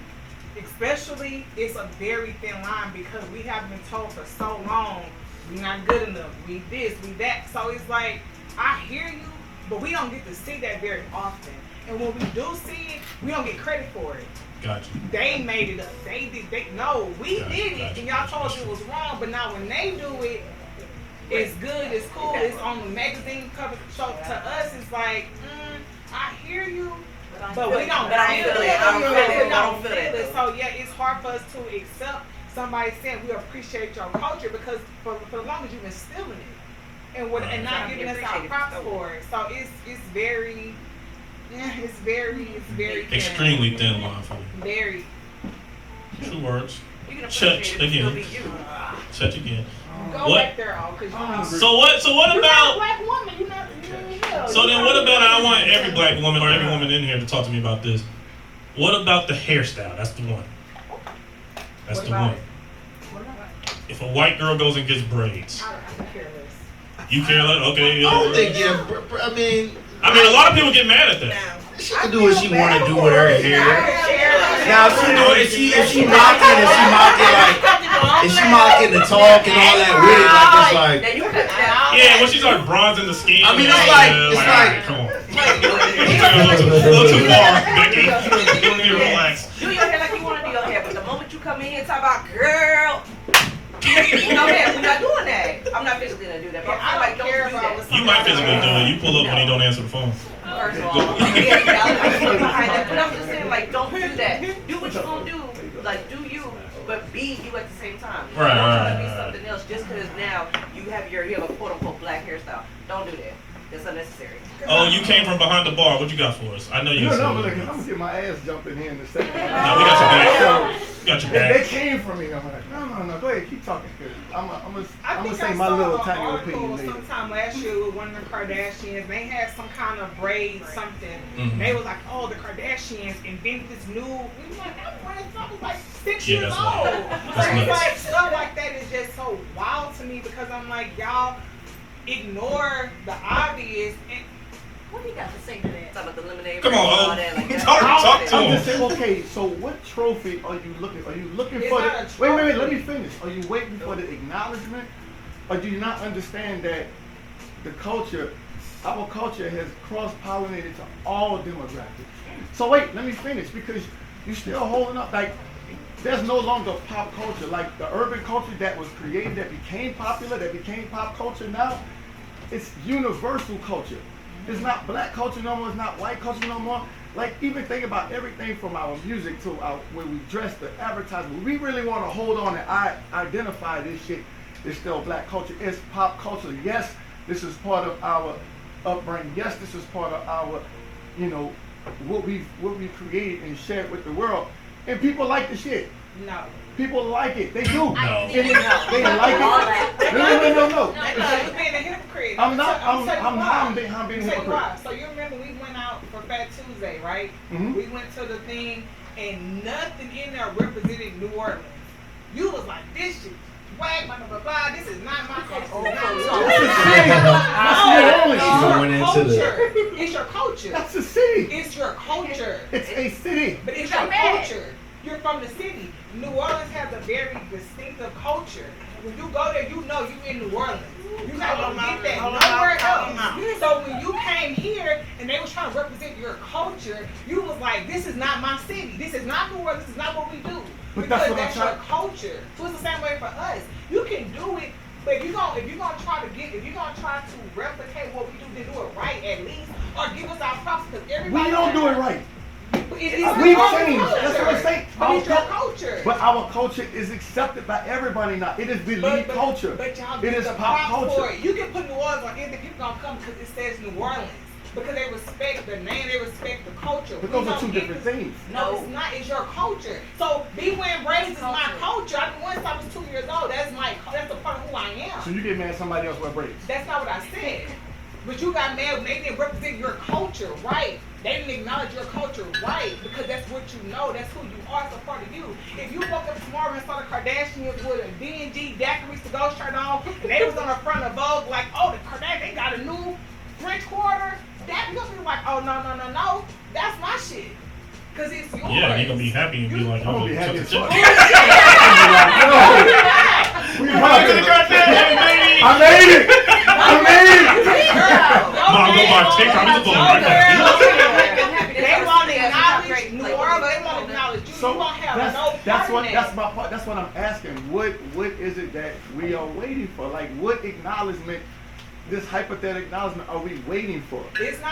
especially, it's a very thin line because we have been told for so long, we're not good enough, we this, we that. So it's like, I hear you, but we don't get to see that very often. And when we do see it, we don't get credit for it. Gotcha. They made it up. We Gotcha, did it, gotcha, and y'all told us gotcha. it was wrong. But now when they do it, it's good, it's cool, it's on the magazine cover. So to us, it's like, I hear you, but we don't But I don't feel it. I don't feel it. I don't feel it. So yeah, it's hard for us to accept somebody saying we appreciate your culture because for the long as you've been stealing it and Right. and not giving us our props for it. So it's very thin. Extremely thin line for you. Very. True words. You can Check appreciate it, again. still be you. Check again. Go What? back there, all, because you So what you're not a about? black woman. You're not. So then what about? I want every black woman or every woman in here to talk to me about this. What about the hairstyle? That's the one. That's What the about one. If a white girl goes and gets braids, I'm careless. you care less? Okay. I don't think, I mean, I mean, a lot of people get mad at that. she can do what she want to do with her hair. Careless. Now, if she mocking the talk and all that with it, like, Now you cut that. Yeah, when she started bronzing the skin. I mean, it's yeah, like- come on. a little too far, Becky. You need to relax. Do your hair like you want to do your hair, but the moment you come in here and talk about girl, no man, we're not doing that. I'm not physically gonna do that, but I like don't care do about that. You might physically do it. You pull up when he don't answer the phone. First of all, yeah, I stand behind that, but I'm just saying, like, don't do that. Do what you're gonna do, like, do you, but be you at the same time. Right, Don't try to right, be right. something else just because now you have a quote unquote black hairstyle. Don't do that. That's unnecessary. Oh, you came from behind the bar. What you got for us? I know you. No, said I'm it. gonna get my ass jumped in here in a second. No, we got your back. We got your They back. came from me. I'm like, no, go ahead, keep talking. Cause I'm I gonna think say I my saw little an tiny article opinion later. sometime last year with one of the Kardashians. They had some kind of braid something. Mhm. They was like, oh, the Kardashians invented this new. We was like, that braid something was like 6 Yeah, years that's old. nuts. So That's it's nuts. like stuff like that is just so wild to me because I'm like, y'all ignore the obvious. And What do you got to say to that? Talk about the lemonade. Come on, and all oh. that, like that. Talk to I'm him. just saying, okay, so what trophy are you looking? Are you looking It's for not the? a Wait, let trophy. me finish. Are you waiting for the acknowledgement, or do you not understand that the culture, our culture, has cross-pollinated to all demographics? So wait, let me finish because you're still holding up like. There's no longer pop culture like the urban culture that was created, that became popular, that became pop culture now. It's universal culture. It's not black culture no more. It's not white culture no more. Like even think about everything from our music to our when we dress, the advertising. We really want to hold on and identify this shit. It's still black culture. It's pop culture. Yes, this is part of our upbringing. Yes, this is part of our, what we created and shared with the world. And people like the shit. no. People like it. They do. No. And they like it. No. That's you being a hypocrite. I'm not. I'm I'm being a Tell you hypocrite. why. So you remember we went out for Fat Tuesday, right? Mhm. We went to the thing and nothing in there represented New Orleans. You was like, this shit swag, blah, blah, blah, blah. This is not my culture. It's your culture. That's a city. It's your culture. It's a city. But it's your culture. You're from the city. New Orleans has a very distinctive culture. When you go there, you know you in New Orleans. You're not gonna get that nowhere else. So when you came here and they was trying to represent your culture, you was like, this is not my city. This is not New Orleans. This is not what we do. But Because that's that's what I'm your culture. So it's the same way for us. You can do it, but if you're gonna try to replicate what we do, then do it right at least, or give us our props because everybody. We don't do it right. We've We've changed. That's what I'm saying. But it's your culture. But our culture is accepted by everybody now. It is believed culture. But y'all It get is the pop props for culture. it. You can put New Orleans on anything. People gonna come because it says New Orleans. Because they respect the name, they respect the culture. But We those are don't two get different this- things. No, it's not. It's your culture. So me wearing braids is my culture. Once I was 2 years old, that's a part of who I So am. you get mad at somebody else wear braids. That's not what I said. But you got mad when they didn't represent your culture, right? They didn't acknowledge your culture, right? Because that's what you know. That's who you are. It's a part of you. If you woke up tomorrow and saw the Kardashians with a D&G daiquiris to go shirt on, and they was on the front of Vogue like, oh, the Kardashians, they got a new French Quarter, that you're gonna be like, oh, no. That's my shit. Because it's yours. Yeah, you're gonna be happy and be like, I'm gonna be happy as fuck. I made it. Mom, go buy TikTok. I'm just going right there. They want to acknowledge New Orleans. They want to acknowledge you. You won't have no that's part in that. my part. That's what I'm asking. What is it that we are waiting for? Like, what acknowledgement, this hypothetical acknowledgement, are we waiting for? It's the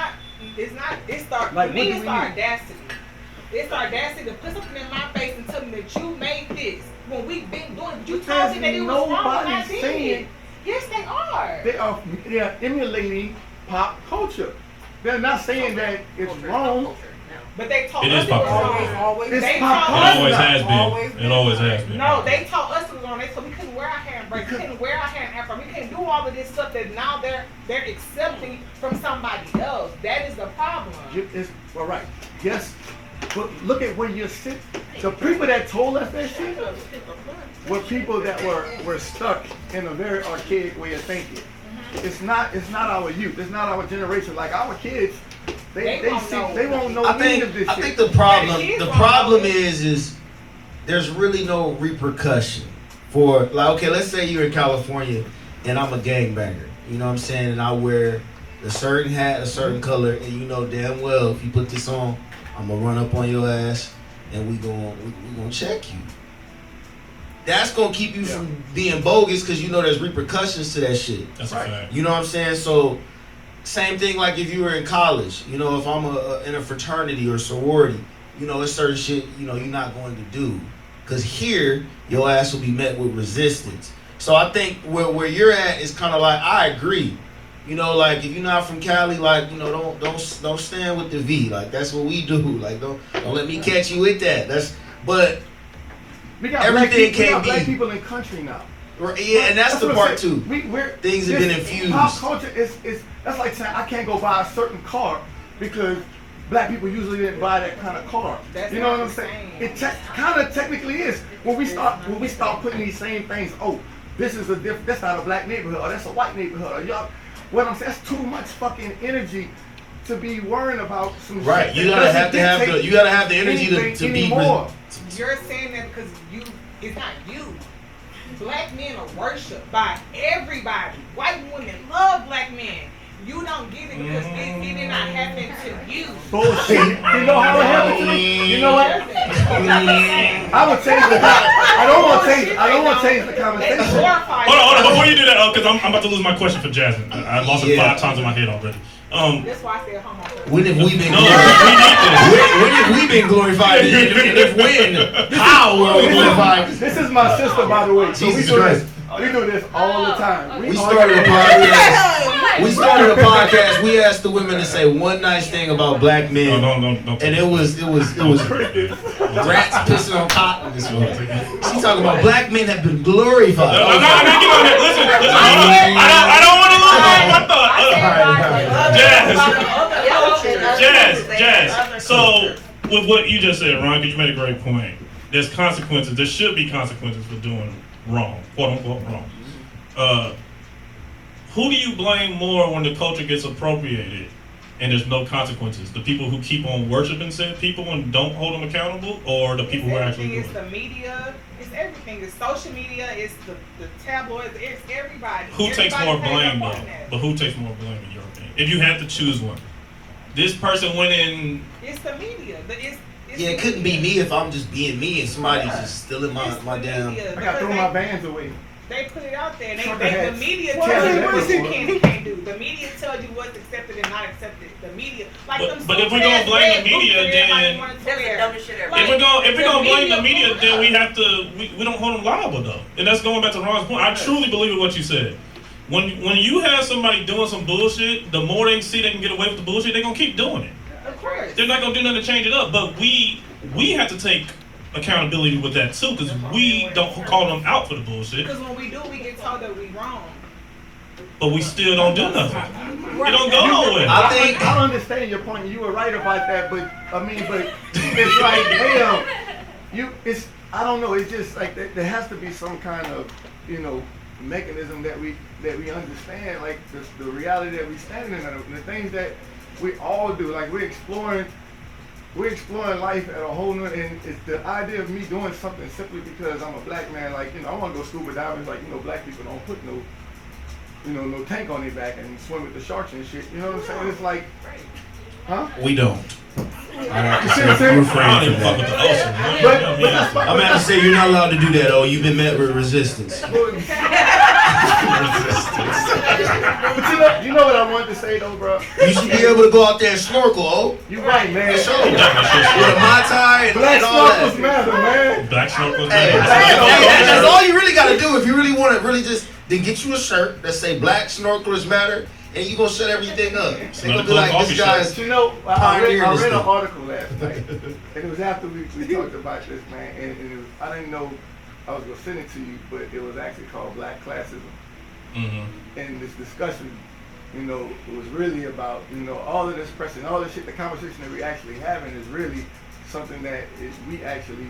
Like, me, what do it's we the need? audacity. It's the audacity to put something in my face and tell me that you made this when we've been doing it. You But told me that it was wrong when I nobody's did saying- it. Yes, they are. They are emulating pop culture. They're not saying that it's wrong. But they told It us is it was pop wrong. Always. It's They pop told It us culture. always has Always been. It always has been. No, they told us it was wrong. They told we couldn't wear our hair in braids. We couldn't wear our hair in afro. We couldn't do all of this stuff that now they're accepting from somebody else. That is the problem. It's all right. Yes, but look at where you're sitting. The people that told us that shit were people that were stuck in a very archaic way of thinking. It's not our youth. It's not our generation. Like our kids, they won't know any of this I shit. think the problem is there's really no repercussion for, like, okay, let's say you're in California and I'm a gangbanger, you know what I'm saying, and I wear a certain hat, a certain color, and you know damn well if you put this on, I'm gonna run up on your ass and we gonna check you. That's gonna keep you from being bogus because you know there's repercussions to that shit. That's a fact. You know what I'm saying? So, same thing like if you were in college. You know, if I'm in a fraternity or sorority, you know, it's certain shit, you know, you're not going to do. Because here, your ass will be met with resistance. So I think where you're at is kind of like, I agree. You know, like if you're not from Cali, like, you know, don't stand with the V. Like that's what we do. Like don't let me catch you with that. But we got everything black people in country now. Yeah, and that's the what part I'm saying. too. Things have been infused. Pop culture is that's like saying I can't go buy a certain car because black people usually didn't buy that kind of car. That's you know not what I'm the saying? same. It kind of technically is when we start putting these same things. Oh, this is that's not a black neighborhood, or that's a white neighborhood, or y'all. What I'm saying, that's too much fucking energy to be worrying about some right. shit. You gotta have the energy to be more. You're saying that because it's not you. Black men are worshipped by everybody. White women love black men. You don't get it because it did not happen to you. Bullshit. You know how it happened to me? You know what? I would change the I don't want to change the conversation. Hold on. Before you do that, because I'm about to lose my question for Jasmine. I lost it 5 times in my head already. That's why I said homo. When have we been? No, we need this. When have we been glorified? If when? How were we glorified? This is my sister, by the way. So Jesus Christ. We do this all the time. We started a podcast. We asked the women to say one nice thing about black men. No. And it was rats pissing on cotton this morning. She's talking about black men have been glorified. I'm not getting on that. Listen. I don't want to lose my thought. Jazz. So, with what you just said, Ron, because you made a great point. There's consequences. There should be consequences for doing wrong, quote unquote wrong. Who do you blame more when the culture gets appropriated and there's no consequences? The people who keep on worshiping said people and don't hold them accountable, or the people who actually do it? It's the media. It's everything. It's social media. It's the tabloids. It's everybody. Who takes more blame though? But who takes more blame in your opinion? If you had to choose one, this person went in. It's the media. Yeah, it couldn't be me if I'm just being me and somebody's just stealing my damn. I gotta throw my bands away. They put it out there. The media tells you what you can and can't do. The media tells you what's accepted and not accepted. The media, like but if we're gonna blame the media, then That's the dumbest shit ever. if we're gonna blame the media, then we have to we don't hold them liable though. And that's going back to Ron's point. I truly believe in what you said. When you have somebody doing some bullshit, the more they see they can get away with the bullshit, they're gonna keep doing it. Of course. They're not gonna do nothing to change it up. But we have to take accountability with that too, because we don't call them out for the bullshit. Because when we do, we get told that we wrong. but we still don't do nothing. It don't go nowhere. I understand your point. You were right about that, but it's like, damn, I don't know. It's just like there has to be some kind of, mechanism that we understand, like the reality that we stand in, and the things that we all do. Like we're exploring life at a whole new, and it's the idea of me doing something simply because I'm a black man. Like I want to go scuba diving. Like black people don't put no tank on their back and swim with the sharks and shit. You know what I'm saying? It's like, huh? We don't. I don't even fuck with the ocean. I'm about to say you're not allowed to do that. Oh, you've been met with resistance. But you know what I wanted to say though, bro? You should be able to go out there and snorkel. Oh, you right, man. Sure. With a Mai Tai and Black all snorkels that. matter, man. Black snorkels Hey, matter. that's all you really gotta do if you really want to just then get you a shirt that say Black Snorkelers Matter, and you gonna shut everything up. So they gonna be like, this guy's I read this an thing. article last night, and it was after we talked about this, man, and it was, I didn't know I was gonna send it to you, but it was actually called Black Classism. And this discussion, was really about, all of this pressing, all this shit, the conversation that we actually having is really something that we actually,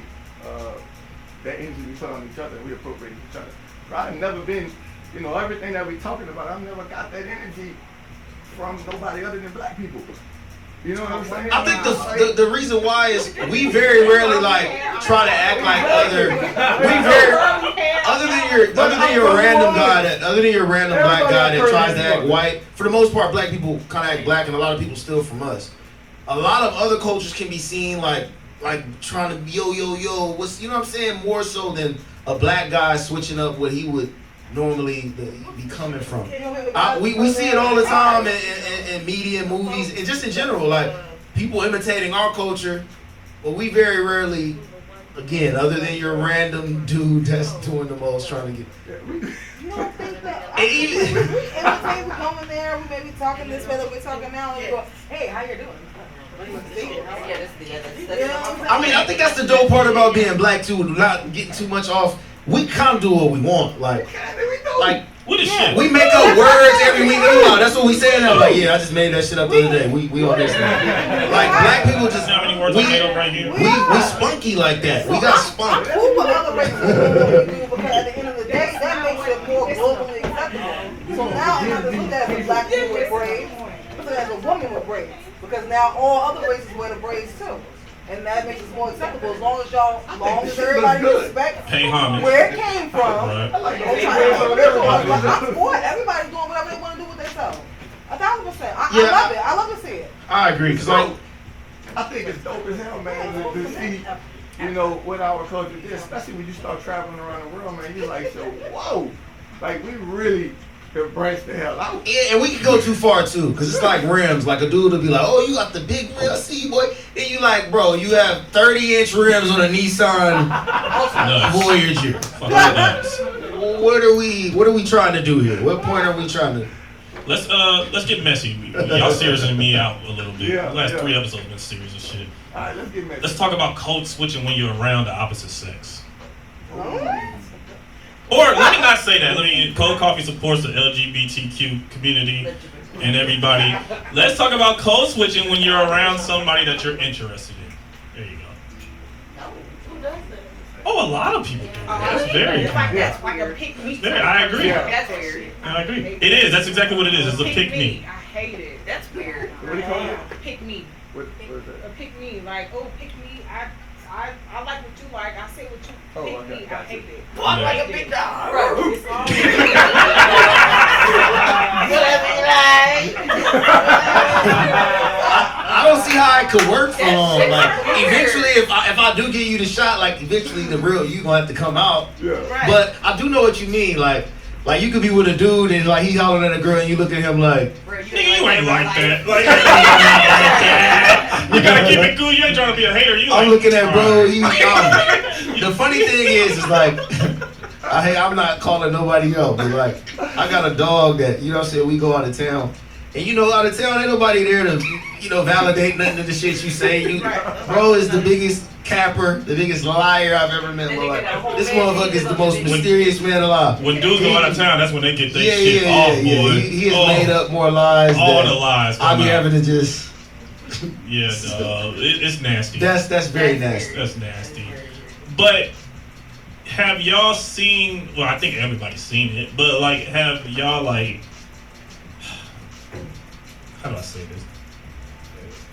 that energy we put on each other and we appropriate each other. I've never been, everything that we talking about, I've never got that energy from nobody other than black people. You know what I'm saying? I think the reason why is we very rarely try to act like other than your random black guy that tries to act white. For the most part, black people kind of act black, and a lot of people steal from us. A lot of other cultures can be seen like trying to yo, what's what I'm saying, more so than a black guy switching up what he would normally be coming from. We see it all the time in media, movies, and just in general, like people imitating our culture, but we very rarely, again, other than your random dude that's doing the most, trying to get. You don't think that? And even We come in there, we may be talking this way that we're talking now, and we go, hey, how you doing? I I think that's the dope part about being black too, not getting too much off. We kind of do what we want, like What is shit? we make up words every week. That's what we saying now. Like, yeah, I just made that shit up the other day. We on this now. Like black people just How many words I made up right here? we spunky like that. We got spunk. Who but other races do what we do, because at the end of the day, that makes it more globally acceptable. So now I'm not just looked at as a black dude with braids, looked at as a woman with braids. Because now all other races wear the braids too. And that makes it more acceptable as long as everybody respects Pay homage. where it came from. Right. I'm for it. Everybody's doing whatever they want to do with themselves. 1,000%. I love it. I love to see it. I agree, cause I think it's dope as hell, man, to see, what our culture did, especially when you start traveling around the world, man. You're like, so, whoa, like we really embrace the hell out. yeah, and we can go too far too, cause it's like rims. Like a dude will be like, "Oh, you got the big rim, I see you, boy." And you like, bro, you have 30-inch rims on a Nissan Voyager. What are we trying to do here? What point are we trying to? Let's get messy. Y'all seriously me out a little bit. Yeah, The last 3 yeah. episodes have been serious as shit. All right, let's get messy. Let's talk about code switching when you're around the opposite sex. Or let me not say that. Cold Coffee supports the LGBTQ community and everybody. Let's talk about code switching when you're around somebody that you're interested in. There you go. Who does that? Oh, a lot of people do that. That's very common. That's like a pick me. I agree. That's weird. I agree. It is. That's exactly what it is. It's a pick me. I hate it. That's weird. What do you call it? Pick me. What is that? A pick me. Like, oh, pick me. I like what you like. I say what you Oh, pick okay, me. I gotcha. hate it. Yeah. I like a big dog. Right. It's all I don't see how it could work for long. Like eventually, if I do give you the shot, like eventually the real you gonna have to come out. Yeah. Right. But I do know what you mean. Like you could be with a dude and like he hollering at a girl and you look at him like, Nigga, you ain't like that. Like, you gotta keep it cool. You ain't trying to be a hater. You I'm like, looking at bro. The funny thing is like, I'm not calling nobody out, but like, I got a dog that, you know what I'm saying, we go out of town And you know, out of town, ain't nobody there to, validate nothing of the shit you say. Bro is the biggest capper, the biggest liar I've ever met in my life. This motherfucker is the most mysterious man alive. When dudes go out of town, that's when they get their shit off, boy. He has made up more lies. All the lies. I'll be having to just. Yeah, dog. It's nasty. That's very nasty. That's nasty. But have y'all seen? Well, I think everybody's seen it. But like, have y'all like? How do I say this?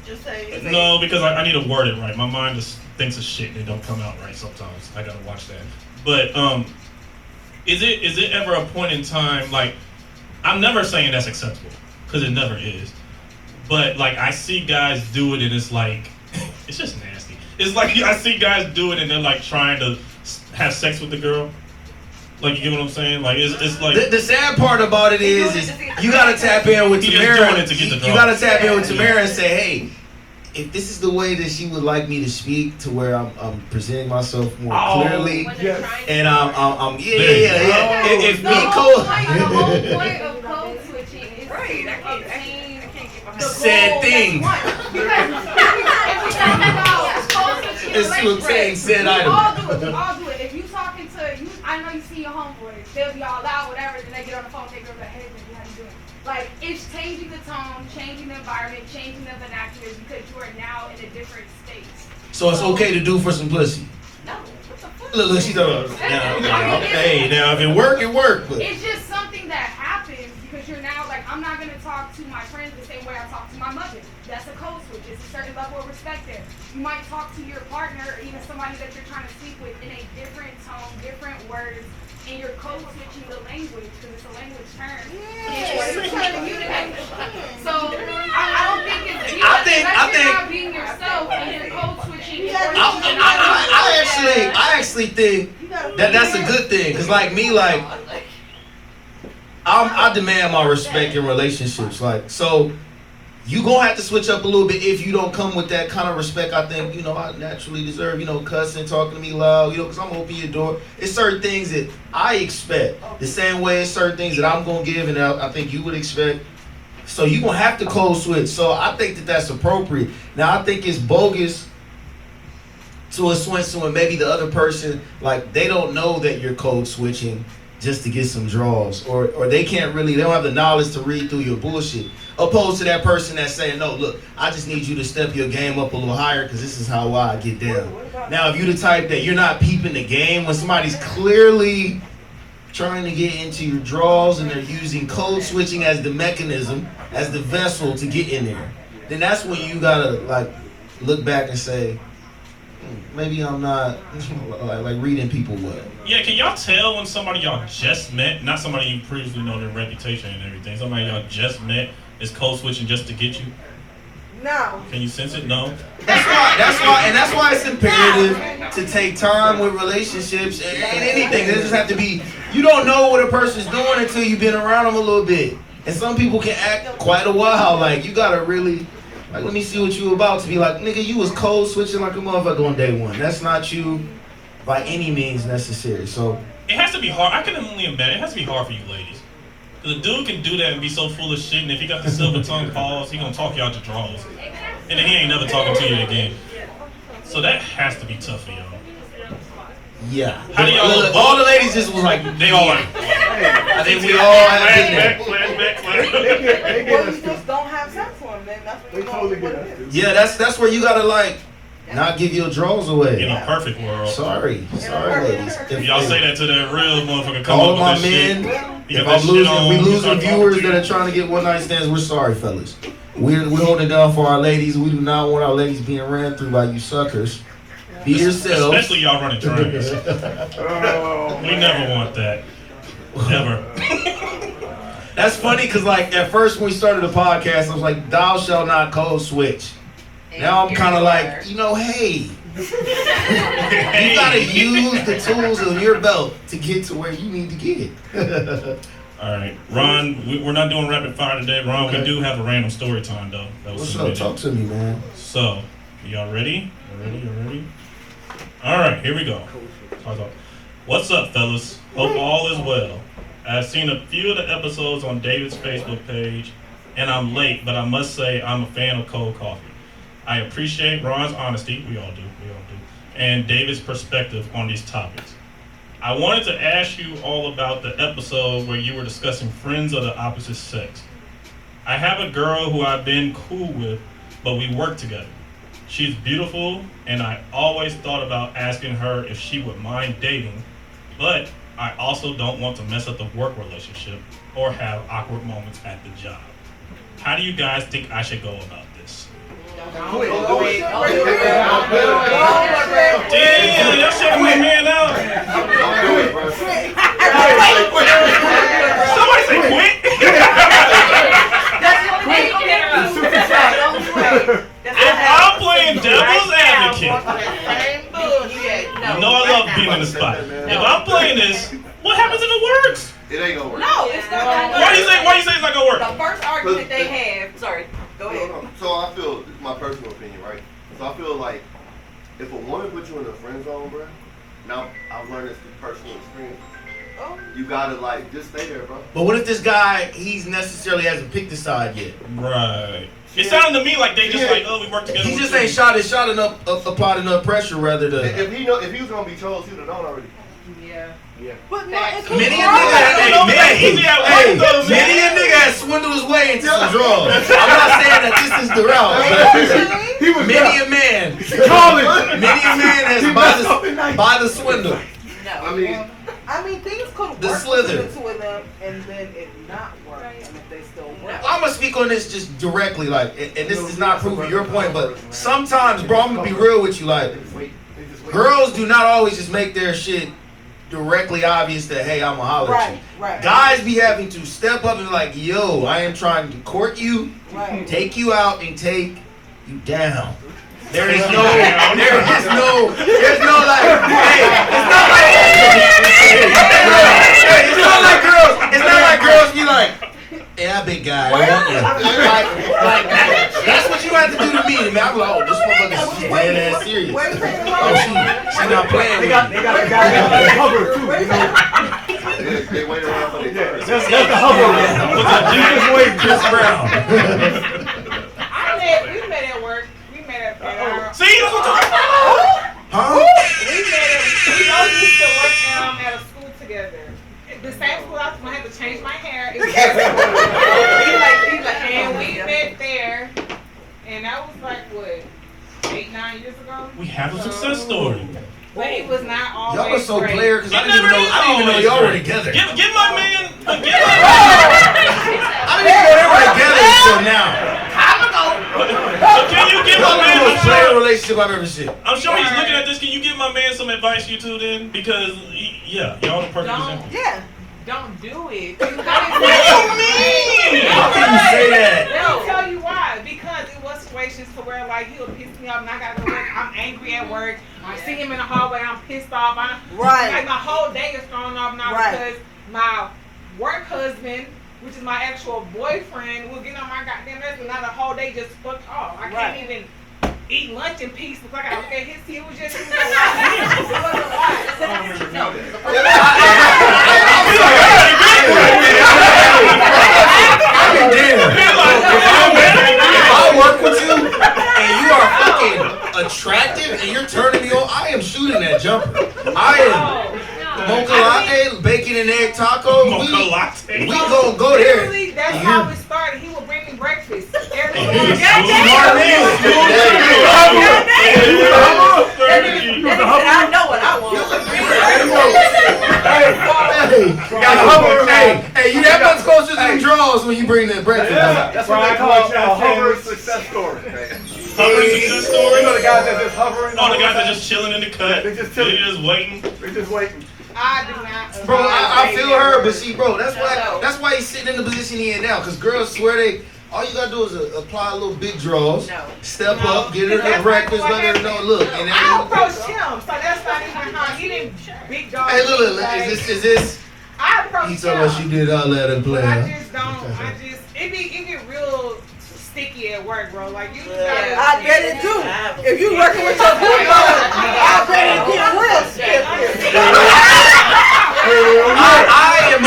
Just say. No, because I need to word it right. My mind just thinks of shit and it don't come out right sometimes. I gotta watch that. But is it ever a point in time like? I'm never saying that's acceptable because it never is. But like I see guys do it and it's like it's just nasty. It's like I see guys do it and they're like trying to have sex with the girl. Like you get what I'm saying? Like it's like the sad part about it is you gotta tap in with Tamara. You gotta tap in with Tamara and say, hey, if this is the way that she would like me to speak, to where I'm presenting myself more clearly, and I'm If the me whole point of code switching is to said things. It's to obtain said item. We all do it. If you talking to you, I know you see your homeboys, they'll be all loud, whatever, then they get on the phone, they go like, hey, baby, how you doing? Like, it's changing the tone, changing the environment, changing the vernacular because you are now in a different state. So it's okay to do for some pussy. No. What the fuck? Look, she's talking about, hey, now if it work, it work. But it's just something that happens because you're now like, I'm not going to talk to my friends the same way I talk to my mother. That's a code switch. It's a certain level of respect there. You might talk to your partner or even somebody that you're trying to speak with in a different tone, different words, and you're code switching the language because it's a language term. You're trying to communicate. So I don't think it's I think you're not being yourself and you're code switching. I actually think that's a good thing because like me, like I demand my respect in relationships. Like so. You gonna have to switch up a little bit if you don't come with that kind of respect. I think I naturally deserve. Cussing, talking to me loud. Because I'm gonna open your door. It's certain things that I expect the same way as certain things that I'm gonna give, and I think you would expect. So you gonna have to code switch. So I think that that's appropriate. Now I think it's bogus to a switch when maybe the other person like they don't know that you're code switching just to get some draws, or they don't have the knowledge to read through your bullshit. Opposed to that person that's saying, no, look, I just need you to step your game up a little higher because this is how I get down. Now, if you're the type that you're not peeping the game when somebody's clearly trying to get into your draws and they're using code switching as the mechanism, as the vessel to get in there, then that's when you gotta like look back and say, maybe I'm not like reading people well. Yeah, can y'all tell when somebody y'all just met, not somebody you previously know their reputation and everything, somebody y'all just met is code switching just to get you? No. Can you sense it? No. That's why it's imperative to take time with relationships and anything. It just have to be. You don't know what a person's doing until you've been around them a little bit. And some people can act quite a while. Like you gotta really. Like, let me see what you about to be like, nigga, you was code switching like a motherfucker on day one. That's not you by any means necessary. So it has to be hard. I can only imagine it has to be hard for you ladies. Because a dude can do that and be so full of shit, and if he got the silver tongue pause, he gonna talk you out your draws. And then he ain't never talking to you again. So that has to be tough for y'all. Yeah. How do y'all look? All the ladies just was like, they all like, I think we all have been there. They get Well, us you just don't have sex for them, then that's what They you totally what get it us. is. Yeah, that's where you gotta like not give your draws away. in a perfect world. Sorry, ladies. If y'all say that to that real motherfucker, come All up my with that men, shit. if we losing viewers that are trying to get one night stands, we're sorry, fellas. We're holding down for our ladies. We do not want our ladies being ran through by you suckers. Be yourselves. Especially y'all running trains. We never want that. Never. That's funny because like at first when we started the podcast, I was like, thou shall not code switch. Now I'm kind of like, hey, you gotta use the tools of your belt to get to where you need to get. All right, Ron, we're not doing rapid fire today. Ron, Okay. we do have a random story time though. That was What's up? submitted. Talk to me, man. So, y'all ready? You ready? All right, here we go. What's up, fellas? Hope all is well. I've seen a few of the episodes on David's Facebook page and I'm late, but I must say I'm a fan of cold coffee. I appreciate Ron's honesty, we all do, and David's perspective on these topics. I wanted to ask you all about the episode where you were discussing friends of the opposite sex. I have a girl who I've been cool with, but we work together. She's beautiful, and I always thought about asking her if she would mind dating, but I also don't want to mess up the work relationship or have awkward moments at the job. How do you guys think I should go about this? Damn, y'all shaking my man out. Somebody say quit. That's the only way you can get around. If I'm playing devil's advocate, you know I love being in the spot. If I'm playing this, what happens if it works? It ain't gonna work. No, it's not gonna work. Why do you say it's not gonna work? The first argument they have, sorry, go ahead. So I feel, this is my personal opinion, right? So I feel like if a woman puts you in a friend zone, bro, now I've learned this through personal experience. You gotta like just stay there, bro. But what if this guy, he's necessarily hasn't picked a side yet? Right. It sounded to me like they just like, oh, we work together. He just ain't shot enough applied enough pressure rather than. If he was gonna be chose, he'd have known already. Yeah. But no, it's Many a nigga has swindled his way into some drugs. I'm not saying that this is the route. But many a man has by the swindle. No. I mean, things could The work slither. between the two of them, and then it not work, and if they still work. I'm gonna speak on this just directly, like, and this is not proving your point, but sometimes, bro, I'm gonna be real with you, like, girls do not always just make their shit directly obvious that, hey, I'ma holler at you. Right. Guys be having to step up and be like, yo, I am trying to court you, take you out, and take you down. There's no like, hey, it's not like girls be like, yeah, big guy, I want you. Like, that's what you have to do to me, man. I'm like, oh, this motherfucker's dead ass serious. Oh, she not playing with me. They got a guy that cover too. They wait around for their turn. That's the hover. Just wait, Chris Brown. We met at work. We met at See, that's what I'm talking about. Huh? We both used to work at a school together. The same school I was gonna have to change my hair. And we met there, and that was like what, 8-9 years ago. We have a success story. But it was not always Y'all are so great. clear because I didn't even know y'all were together. Give my man. I didn't even know they were together until now. So can you give my man? Most player relationship I've ever seen. I'm sure he's looking at this. Can you give my man some advice, you two, then? Because y'all the perfect example. Yeah. Don't do it. What do you mean? How can you say that? Let me tell you why. Because it was situations to where like he'll piss me off and I gotta go to work. I'm angry at work. I see him in the hallway. I'm pissed off. Like my whole day is thrown off now because my work husband, which is my actual boyfriend, will get on my goddamn nerves. And now the whole day just fucked off. I can't even eat lunch in peace because I gotta look at his teeth. It was just it wasn't If I work with you and you are fucking attractive and you're turning me on, I am shooting that jumper. I am mocha latte, bacon and egg taco. Mocha latte. We gonna go there. Literally, that's how it started. He would bring me breakfast every morning. I know what I want. Hey, you that much closer to the draws when you bring that breakfast. That's what they call a hover success story. Hovering success story? You know the guys that just hovering? Oh, the guys that just chilling in the cut. They just chilling. They're just waiting. They're just waiting. I do not. Bro, I feel her, but see, bro, that's why he's sitting in the position he in now. Cause girls swear all you gotta do is apply a little big draws, step up, get her the breakfast, let her know, look. And I approached him, so that's not even how he didn't big dog. Hey, look, is this? I approached him. He told us she did all that and play. It get real sticky at work, bro. Like you I get it too. If you working with your food, I bet it get real sticky. I am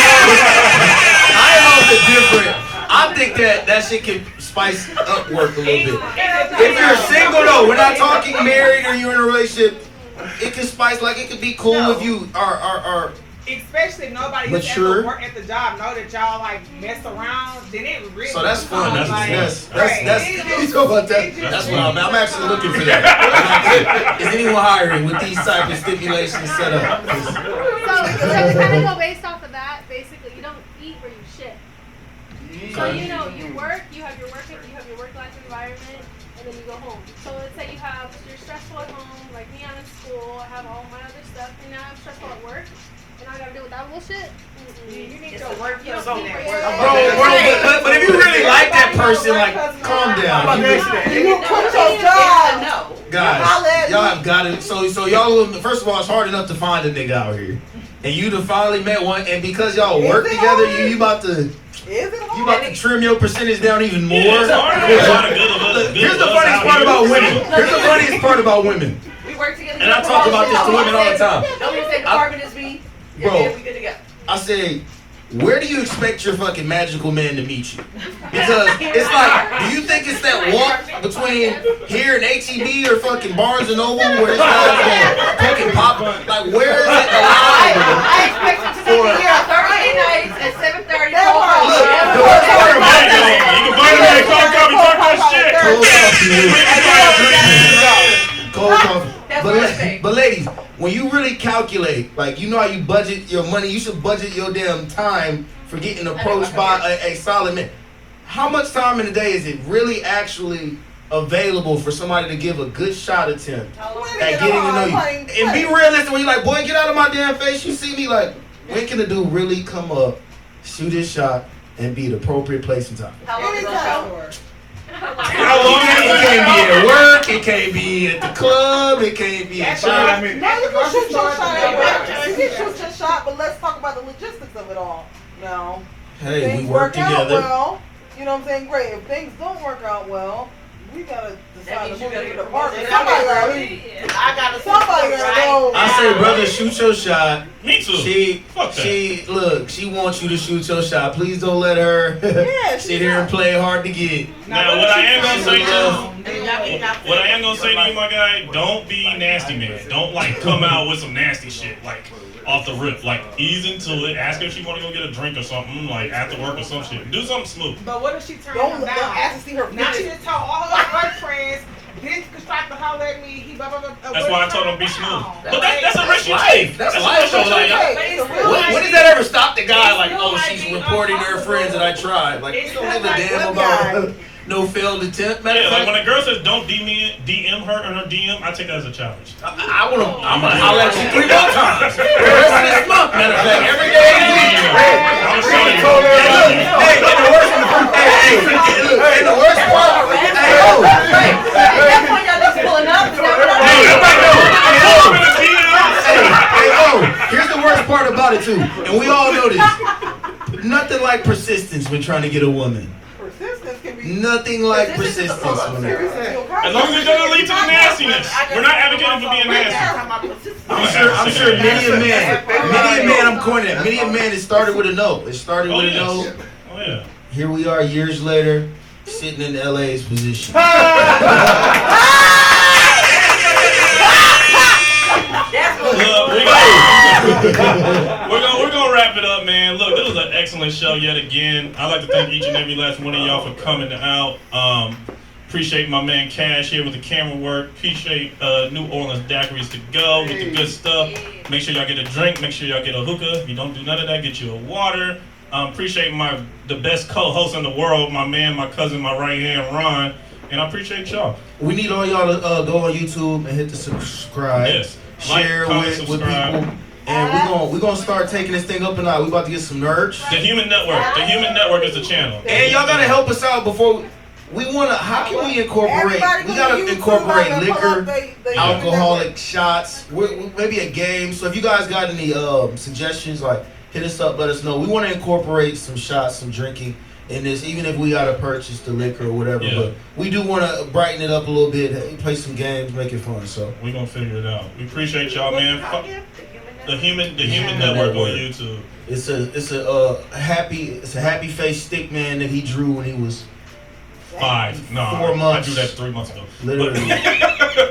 also different. I think that that shit can spice up work a little bit. If you're single though, we're not talking married or you're in a relationship. It can spice, like it could be cool if you are especially if nobody who's mature. ever worked at the job know that y'all like mess around, then it really So that's fun. becomes, That's right. you talk about that. That's what I'm actually looking for that. Is anyone hiring with these type of stipulations set up? So to kind of go based off of that, basically, you don't eat where you shit. So you work, you have your work-life environment, and then you go home. So let's say you're stressful at home, like me, I'm in school, I have all my other stuff, and now I'm stressful at work, and I gotta deal with that bullshit. You need your work You don't on eat that where work. you But if you really like that person, like, calm down. You quit your job. No. Guys, y'all have got it. So y'all, first of all, it's hard enough to find a nigga out here. And you done finally met one, and because y'all work together, you about to trim your percentage down even more. Yeah, it's hard. There's a lot of good Here's the us funniest out part here. about women. Here's the funniest part about women. We work together. And I talk about this to women all the time. Don't even say department is me. Bro, We good to go. I say, where do you expect your fucking magical man to meet you? Because it's like, do you think it's that walk between here and HEB or fucking Barnes and Noble where this guy's going fucking pop? Like, where is it alive? I expect you to be here on Thursday nights at 7:30. The worst part about Hey, yo, you can find me at Cold Coffee, talk that shit. Cold coffee. That's what I say. But ladies, when you really calculate, like, you know how you budget your money, you should budget your damn time for getting approached by a solid man. How much time in a day is it really actually available for somebody to give a good shot attempt at getting to know you? And be realistic when you're like, boy, get out of my damn face. You see me, like, when can the dude really come up, shoot his shot, and be the appropriate place and time? How long is that show? How long? It can't be at work, it can't be at the club, it can't be at church. Now you can shoot your shot at work. You can shoot your shot, but let's talk about the logistics of it all. Now, Hey, things we work out together. well. You know what I'm saying? Great. If things don't work out well, we gotta decide to move to the apartment. Somebody gotta go. I say, brother, shoot your shot. Me too. She wants you to shoot your shot. Please don't let her sit here and play hard to get. Now, what I am gonna say to you, my guy, don't be nasty, man. Don't like come out with some nasty shit like off the rip. Like ease into it. Ask her if she want to go get a drink or something, like after work or some shit. Do something smooth. But what if she turns Don't him down? ask to see her Now she bitches. just told all her girlfriends, this tried to holler at me, he blah blah blah. That's why I told him be smooth. But that's a risk you life. take. That's a life. risk you take. When does that ever stop the guy? Like, oh, she's reporting her friends that I tried. Like, you don't give a damn about no failed attempt. Matter Yeah, of like fact, when a girl says don't DM her in her DM, I take that as a challenge. I'm gonna holler at you 3 more times. The rest of this month, matter of fact, every day of the week. I'm showing you. Hey, and the worst part, hey, yo. At that point, y'all just pulling up. Here's the worst part about it too, and we all know this. Nothing like persistence when trying to get a woman. Persistence can be. Nothing like persistence. As long as it doesn't lead to the nastiness. We're not advocating for being nasty. I'm sure many a man, I'm coining it. Many a man, it started with a no. It started with a no. Oh yeah. Here we are years later, sitting in LA's position. We're gonna wrap it up, man. Look, this was an excellent show yet again. I'd like to thank each and every last one of y'all for coming out. Appreciate my man Cash here with the camera work. Appreciate New Orleans Daiquiris to go with the good stuff. Make sure y'all get a drink. Make sure y'all get a hookah. If you don't do none of that, get you a water. Appreciate the best co-host in the world, my man, my cousin, my right hand, Ron. And I appreciate y'all. We need all y'all to go on YouTube and hit the subscribe. Yes. Share comment, with subscribe. people. And we're gonna start taking this thing up and out. We about to get some merch. The Human Network. The Human Network is the channel. And y'all gotta help us out before we wanna. How can we incorporate? We gotta incorporate liquor, alcoholic shots, maybe a game. So if you guys got any suggestions, like hit us up, let us know. We want to incorporate some shots, some drinking in this, even if we gotta purchase the liquor or whatever. Yeah. But we do want to brighten it up a little bit, play some games, make it fun. So We're gonna figure it out. We appreciate y'all, man. The Human Network on YouTube. it's a happy face stick man that he drew when he was 5. No, 4 months. I do that 3 months ago. Literally.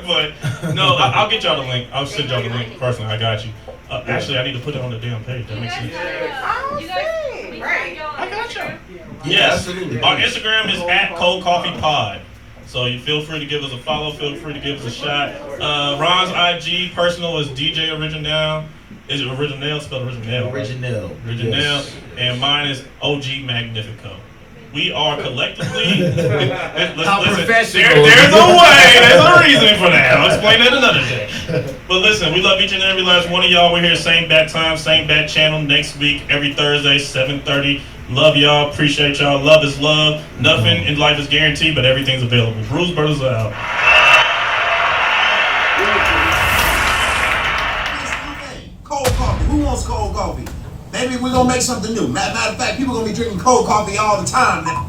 But no, I'll get y'all the link. I'll send y'all the link personally. I got you. Actually, I need to put it on the damn page. That You makes guys sense. gotta, you guys, we Right. tag y'all on I got Instagram. Yes. Absolutely. Our Instagram is at Cold Coffee Pod. So you feel free to give us a follow. Feel free to give us a shot. Ron's IG personal is DJ Original. Is it Original? Spelled Original. Original. Original. Yes. And mine is OG Magnifico. We are collectively. How professional. There's a way. There's a reason for that. I'll explain that another day. But listen, we love each and every last one of y'all. We're here same bat time, same bat channel next week, every Thursday, 7:30. Love y'all. Appreciate y'all. Love is love. Nothing in life is guaranteed, but everything's available. Bruce Brothers are out. Cold coffee. Who wants cold coffee? Maybe we're gonna make something new. Matter of fact, people gonna be drinking cold coffee all the time now.